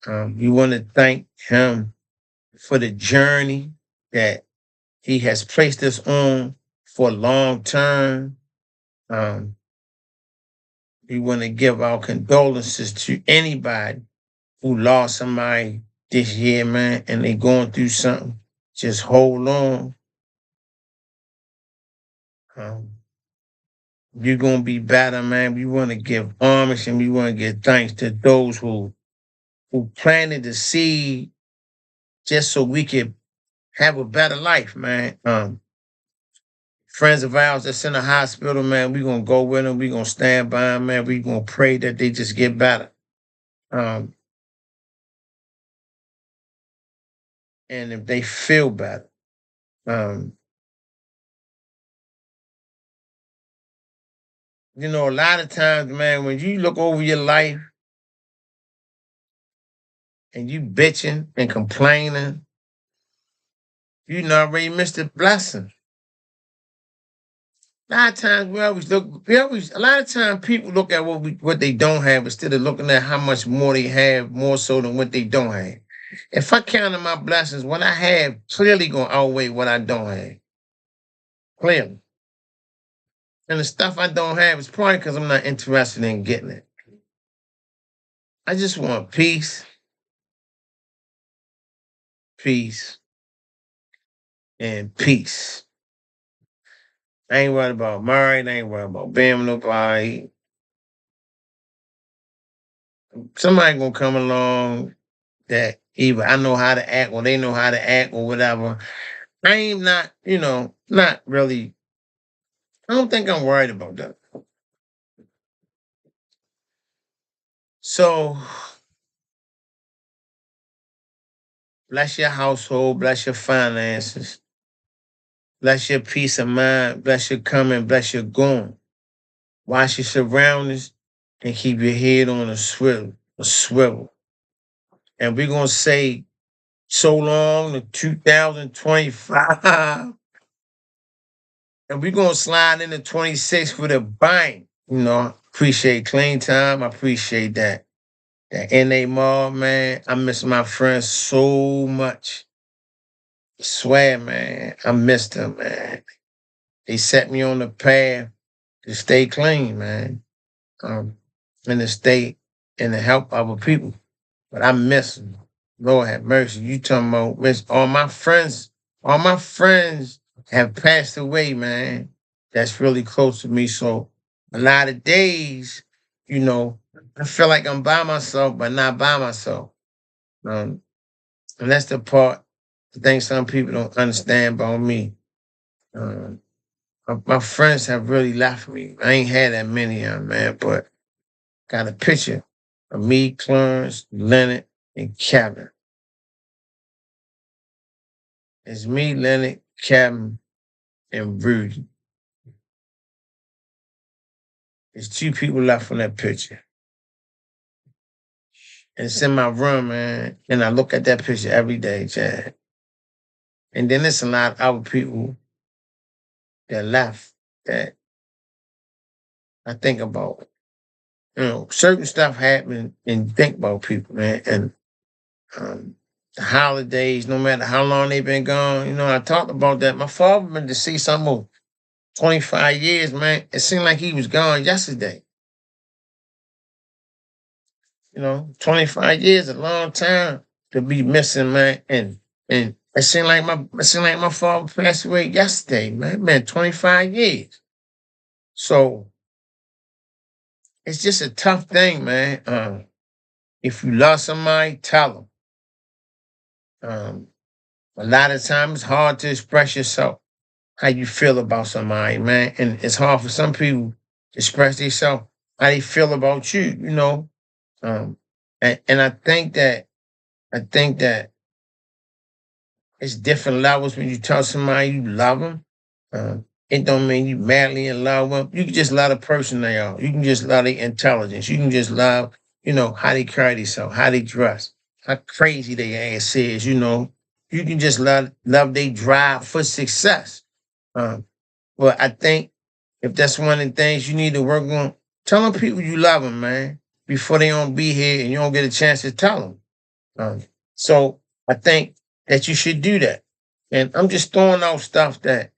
We want to thank him for the journey that he has placed us on for a long time. Um, we want to give our condolences to anybody who lost somebody this year, man, and they going through something. Just hold on. Um, you're gonna be better, man. We want to give homage and we want to give thanks to those who planted the seed just so we could have a better life, man. Friends of ours that's in the hospital, man, we gonna go with them. We gonna stand by them, man. We gonna pray that they just get better. Um, and if they feel better, um, a lot of times, man, when you look over your life and you bitching and complaining, you not already missed a blessing. A lot of times a lot of times people look at what they don't have instead of looking at how much more they have, more so than what they don't have. If I counted my blessings, what I have clearly gonna outweigh what I don't have. Clearly. And the stuff I don't have is probably because I'm not interested in getting it. I just want peace, peace, and peace. I ain't worried about married, I ain't worried about being with nobody. Somebody gonna come along that either I know how to act or they know how to act or whatever. I ain't not, not really, I don't think I'm worried about that. So bless your household, bless your finances, bless your peace of mind, bless your coming, bless your going. Watch your surroundings and keep your head on a swivel, a swivel. And we're gonna say so long to 2025. And we're gonna slide into 26 with a bang. Appreciate clean time. I appreciate that. That NA Mall, man. I miss my friends so much. I swear, man. I miss them, man. They set me on the path to stay clean, man. And to stay and to help other people. But I miss them. Lord have mercy. You talking about miss all my friends have passed away, man. That's really close to me. So a lot of days, I feel like I'm by myself, but not by myself. Um, and that's the thing some people don't understand about me. Um, my friends have really left me. I ain't had that many of them, man, but got a picture of me, Clarence, Leonard, and Kevin. It's me, Leonard, Kevin, and Rudy. There's two people left on that picture. And it's in my room, man. And I look at that picture every day, Chad. And then there's a lot of other people that left that I think about. You know, certain stuff happen and you think about people, man. And the holidays, no matter how long they've been gone, you know, I talked about that. My father been deceased almost 25 years, man. It seemed like he was gone yesterday. You know, 25 years, a long time to be missing, man. And it seemed like my father passed away yesterday, man. Man, 25 years. So it's just a tough thing, man. If you love somebody, tell them. A lot of times it's hard to express yourself, how you feel about somebody, man. And it's hard for some people to express themselves, how they feel about you, you know. And I think that it's different levels when you tell somebody you love them. It don't mean you madly in love with them. You can just love the person they are. You can just love their intelligence. You can just love, you know, how they carry themselves, how they dress, how crazy their ass is, you know. You can just love their drive for success. Um, well, I think if that's one of the things you need to work on, tell them people you love them, man, before they don't be here and you don't get a chance to tell them. So I think that you should do that. And I'm just throwing out stuff that,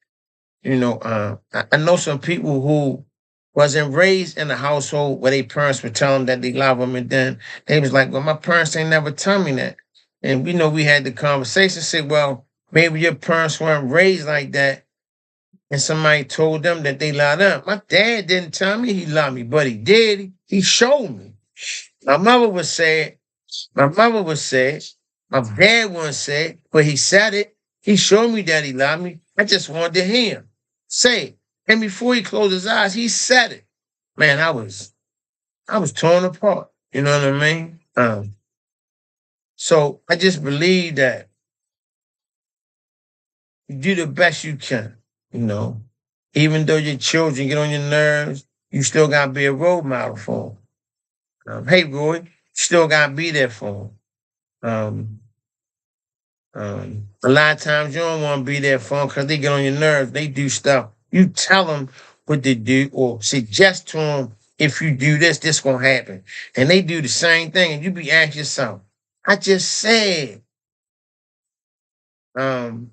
you know, I know some people who wasn't raised in a household where their parents would tell them that they love them. And then they was like, well, my parents ain't never tell me that. And we know we had the conversation, said, well, maybe your parents weren't raised like that. And somebody told them that they loved them. My dad didn't tell me he loved me, but he did. He showed me. My mother was sad. My mother was sad. My dad once said, but he said it. He showed me that he loved me. I just wanted to hear him say it. And before he closed his eyes, he said it. Man, I was torn apart. You know what I mean? So I just believe that you do the best you can, you know. Even though your children get on your nerves, you still gotta be a role model for them. Hey, Roy, you still gotta be there for them. A lot of times you don't want to be there for them because they get on your nerves. They do stuff. You tell them what to do or suggest to them, if you do this, this gonna happen. And they do the same thing and you be asking yourself, I just said, um,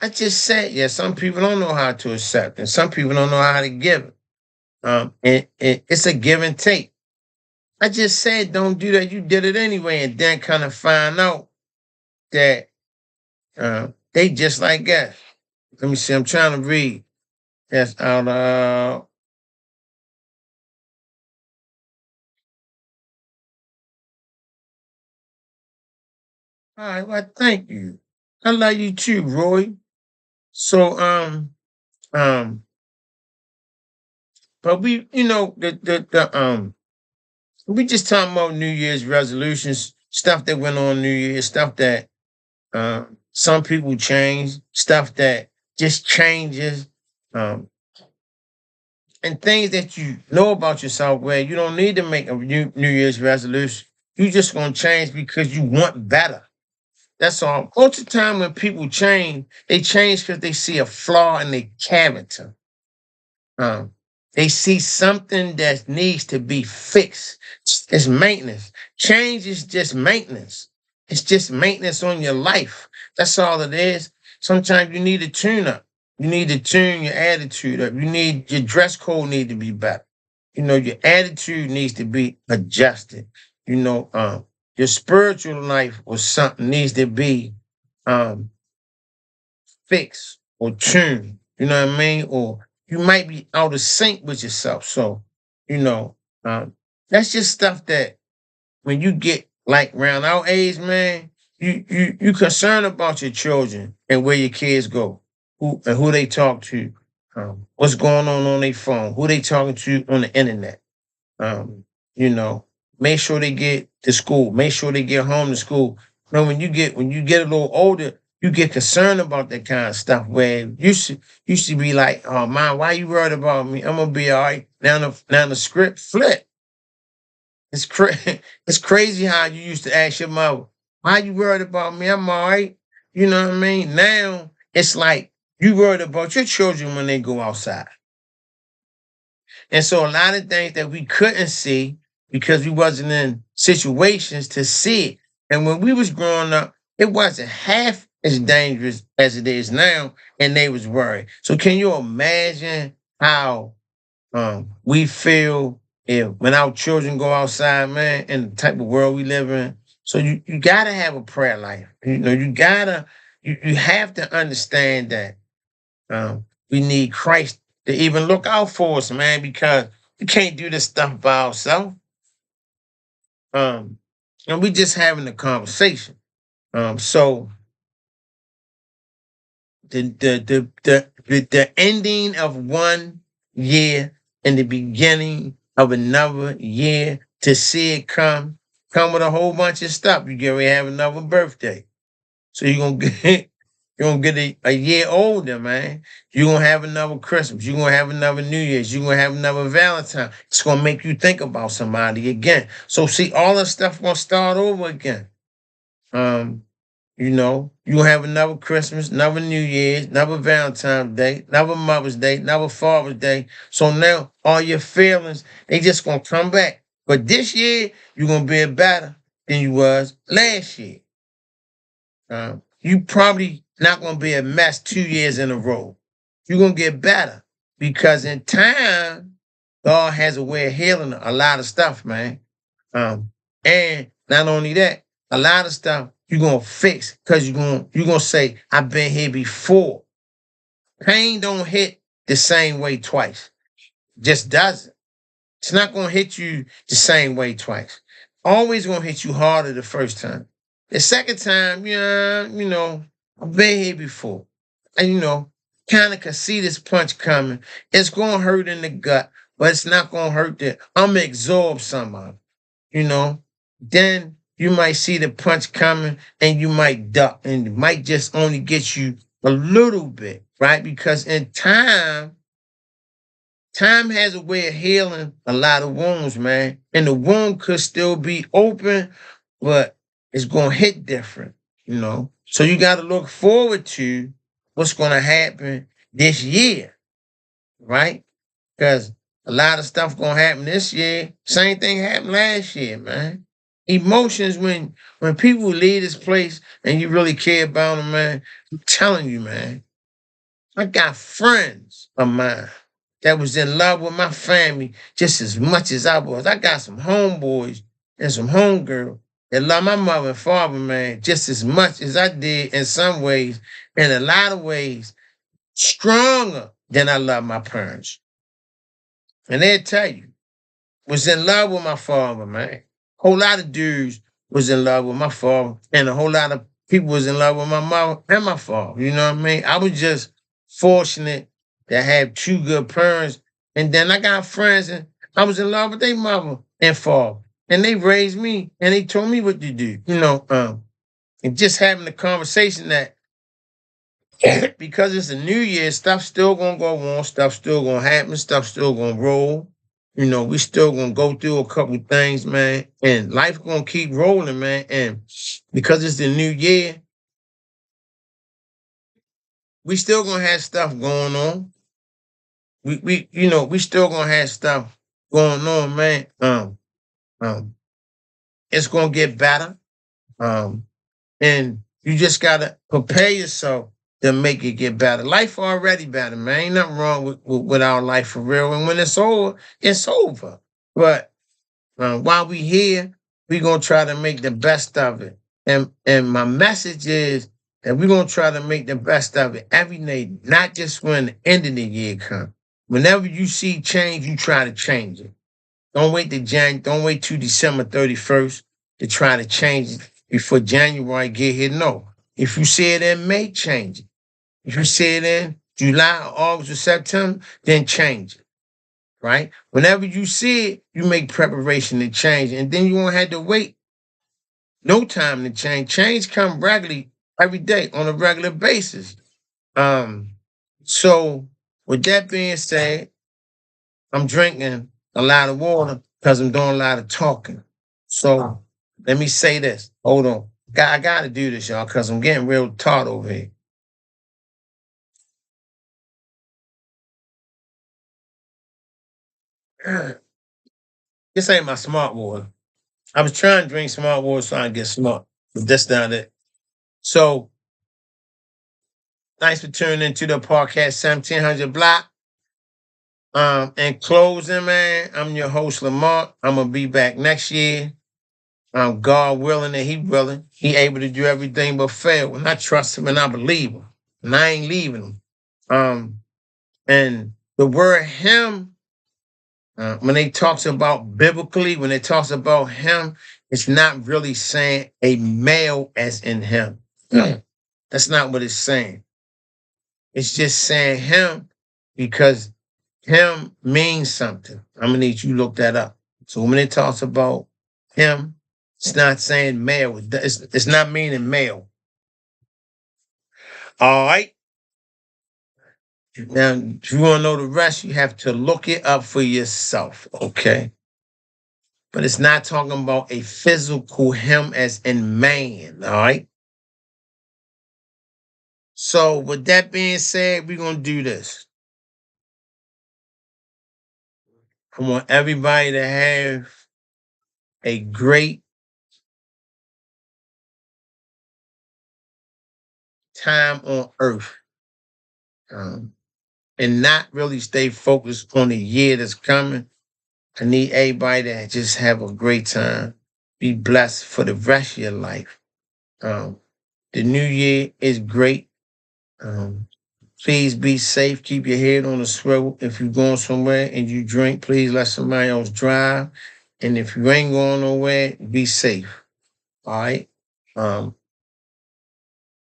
yeah, some people don't know how to accept and some people don't know how to give it. And it's a give and take. I just said don't do that. You did it anyway, and then kind of find out that they just like us. Let me see. I'm trying to read. That's out. All right. Well, thank you. I love you too, Roy. So um, but we, you know, we just talking about New Year's resolutions, stuff that went on New Year's, stuff that some people change, stuff that just changes, and things that you know about yourself where you don't need to make a New Year's resolution. You just gonna change because you want better. That's all. Most of the time when people change, they change because they see a flaw in their character. Um, they see something that needs to be fixed. It's maintenance. Change is just maintenance. It's just maintenance on your life. That's all it is. Sometimes you need to tune up. You need to tune your attitude up. You need your dress code need to be better. You know, your attitude needs to be adjusted. You know, your spiritual life or something needs to be um fix or tune. You know what I mean? Or you might be out of sync with yourself. So, you know, that's just stuff that when you get like around our age, man, you concerned about your children and where your kids go, who they talk to, what's going on their phone, who they talking to on the internet. You know, make sure they get to school, make sure they get home to school. You know, when you get a little older, you get concerned about that kind of stuff. Where you should be like, oh man, why you worried about me? I'm gonna be all right. Now the script flip. It's it's crazy how you used to ask your mother, why you worried about me? I'm all right. You know what I mean? Now it's like you worried about your children when they go outside. And so a lot of things that we couldn't see because we wasn't in situations to see it. And when we was growing up, it wasn't half as dangerous as it is now, and they was worried. So can you imagine how we feel if when our children go outside, man, and the type of world we live in? So you gotta have a prayer life. You have to understand that we need Christ to even look out for us, man, because we can't do this stuff by ourselves. Um, and we just having a conversation. So the ending of one year and the beginning of another year to see it come with a whole bunch of stuff. You get ready to have another birthday. So you're gonna get you're gonna get a year older, man. You're gonna have another Christmas. You're gonna have another New Year's. You're gonna have another Valentine. It's gonna make you think about somebody again. So see, all that stuff gonna start over again. Um, you gonna have another Christmas, another New Year's, another Valentine's Day, another Mother's Day, another Father's Day. So now all your feelings, they just gonna come back. But this year, you're gonna be better than you was last year. You probably not gonna be a mess 2 years in a row. You're gonna get better because in time, God has a way of healing a lot of stuff, man. And not only that, a lot of stuff you're gonna fix because you're gonna say, I've been here before. Pain don't hit the same way twice. Just doesn't. It's not gonna hit you the same way twice. Always gonna hit you harder the first time. The second time, yeah, I've been here before. And kind of can see this punch coming. It's gonna hurt in the gut, but it's not gonna hurt I'm gonna absorb some of it, you know. Then you might see the punch coming and you might duck, and it might just only get you a little bit, right? Because in time has a way of healing a lot of wounds, man. And the wound could still be open, but it's going to hit different. So you got to look forward to what's going to happen this year, right? Because a lot of stuff going to happen this year. Same thing happened last year, man. Emotions, when people leave this place and you really care about them, man, I'm telling you, man, I got friends of mine that was in love with my family just as much as I was. I got some homeboys and some homegirls that love my mother and father, man, just as much as I did in some ways, in a lot of ways, stronger than I love my parents. And they'll tell you, was in love with my father, man. Whole lot of dudes was in love with my father, and a whole lot of people was in love with my mother and my father. You know what I mean? I was just fortunate to have two good parents. And then I got friends, and I was in love with their mother and father. And they raised me, and they told me what to do. And just having the conversation that because it's a new year, stuff still gonna go on, stuff still gonna happen, stuff still gonna roll. We still gonna go through a couple things, man, and life gonna keep rolling, man. And because it's the new year, we still gonna have stuff going on. We still gonna have stuff going on, man. It's gonna get better. Um, and you just gotta prepare yourself to make it get better. Life already better, man. Ain't nothing wrong with our life for real. And when it's over, it's over. But while we here, we gonna try to make the best of it. And my message is that we're gonna try to make the best of it every day, not just when the end of the year comes. Whenever you see change, you try to change it. Don't wait till December 31st to try to change it before January get here. No. If you see it in May, change it. If you see it in July, August, or September, then change it. Right? Whenever you see it, you make preparation to change it. And then you won't have to wait no time to change. Change come regularly every day on a regular basis. So with that being said, I'm drinking a lot of water because I'm doing a lot of talking. So let me say this. Hold on. I got to do this, y'all, because I'm getting real taut over here. This ain't my smart water. I was trying to drink smart water so I can get smart, but that's not it. So, thanks for tuning into the Podcast 1700 block. In closing, man, I'm your host, Lamar. I'm going to be back next year. God willing and He willing. He able to do everything but fail. And I trust Him and I believe Him. And I ain't leaving Him. And the word Him, when they talks about biblically, when it talks about Him, it's not really saying a male as in Him. That's not what it's saying. It's just saying Him because Him means something. I'm gonna need you to look that up. So when it talks about Him, it's not saying male. It's not meaning male. All right. Now, if you want to know the rest, you have to look it up for yourself. Okay. But it's not talking about a physical Him as in man. All right. So with that being said, we're gonna do this. I want everybody to have a great time on earth. And not really stay focused on the year that's coming. I need everybody to just have a great time. Be blessed for the rest of your life. The new year is great. Please be safe. Keep your head on the swivel. If you're going somewhere and you drink, please let somebody else drive. And if you ain't going nowhere, be safe. All right. The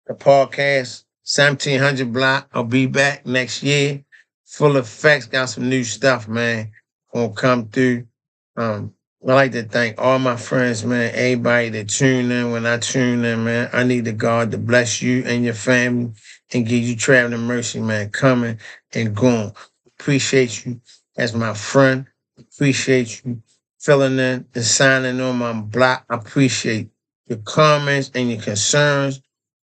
podcast 1700 block. I'll be back next year. Full effects. Got some new stuff, man. Gonna come through. I like to thank all my friends, man. Everybody that tune in. When I tune in, man, I need the God to bless you and your family and give you traveling mercy, man. Coming and going. Appreciate you as my friend. Appreciate you filling in and signing on my block. I appreciate your comments and your concerns.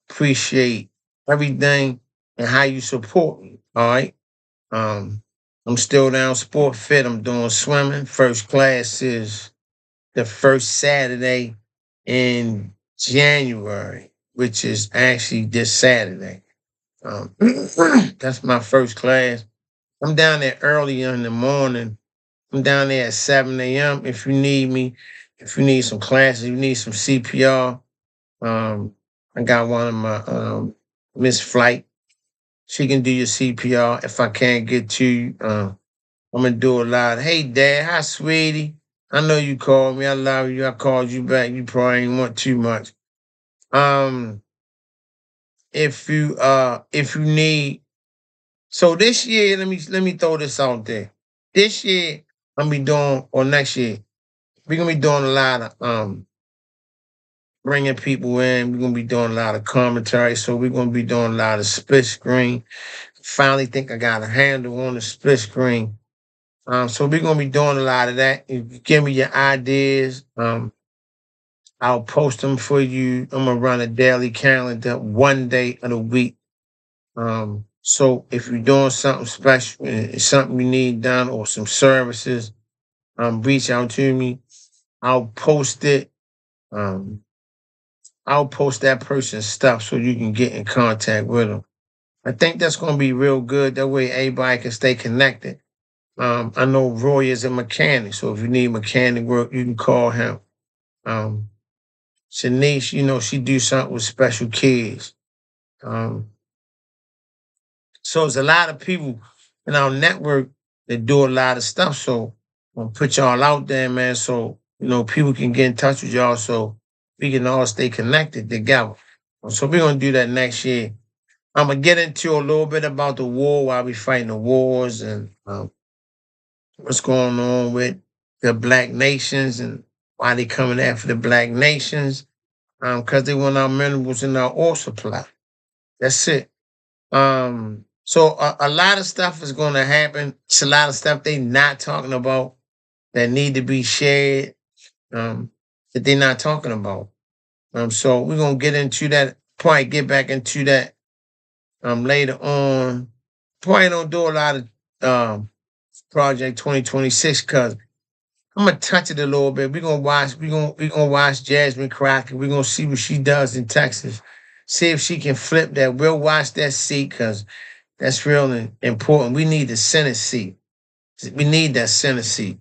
Appreciate everything and how you support me. All right. I'm still down sport fit. I'm doing swimming. First class is the first Saturday in January, which is actually this Saturday. That's my first class. I'm down there early in the morning. I'm down there at 7 a.m. If you need me, if you need some classes, you need some CPR. I got one of my Miss Flight. She can do your CPR. If I can't get to you, I'm gonna do a lot. Hey, Dad, hi, sweetie. I know you called me. I love you. I called you back. You probably ain't want too much. Um, if you need, so this year, let me throw this out there. This year, I'm be doing, or next year, we're gonna be doing a lot of bringing people in. We're gonna be doing a lot of commentary. So we're gonna be doing a lot of split screen. Finally, think I got a handle on the split screen. So we're gonna be doing a lot of that. If you give me your ideas, I'll post them for you. I'm gonna run a daily calendar, one day of the week. So if you're doing something special, something you need done, or some services, reach out to me. I'll post it. I'll post that person's stuff so you can get in contact with them. I think that's gonna be real good. That way, everybody can stay connected. I know Roy is a mechanic, so if you need mechanic work, you can call him. Shanice, she do something with special kids. So there's a lot of people in our network that do a lot of stuff. So I'm gonna put y'all out there, man, so people can get in touch with y'all so we can all stay connected together. So we're gonna do that next year. I'm gonna get into a little bit about the war, why we fighting the wars, and what's going on with the black nations and why they coming after the black nations. Because they want our minerals in our oil supply. That's it. So a lot of stuff is going to happen. It's a lot of stuff they not talking about. that need to be shared that they're not talking about. So we're gonna get into that, probably get back into that later on. Probably don't do a lot of Project 2026 because I'm gonna touch it a little bit. We're gonna watch Jasmine Crockett. We're gonna see what she does in Texas. See if she can flip that. We'll watch that seat because that's real important. We need the Senate seat. We need that Senate seat.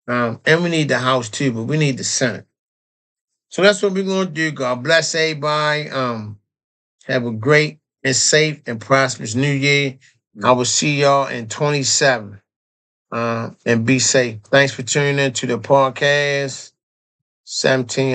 And we need the House too, but we need the Senate. So that's what we're gonna do. God bless everybody. Have a great and safe and prosperous new year. I will see y'all in 27. And be safe. Thanks for tuning in to the podcast 1700.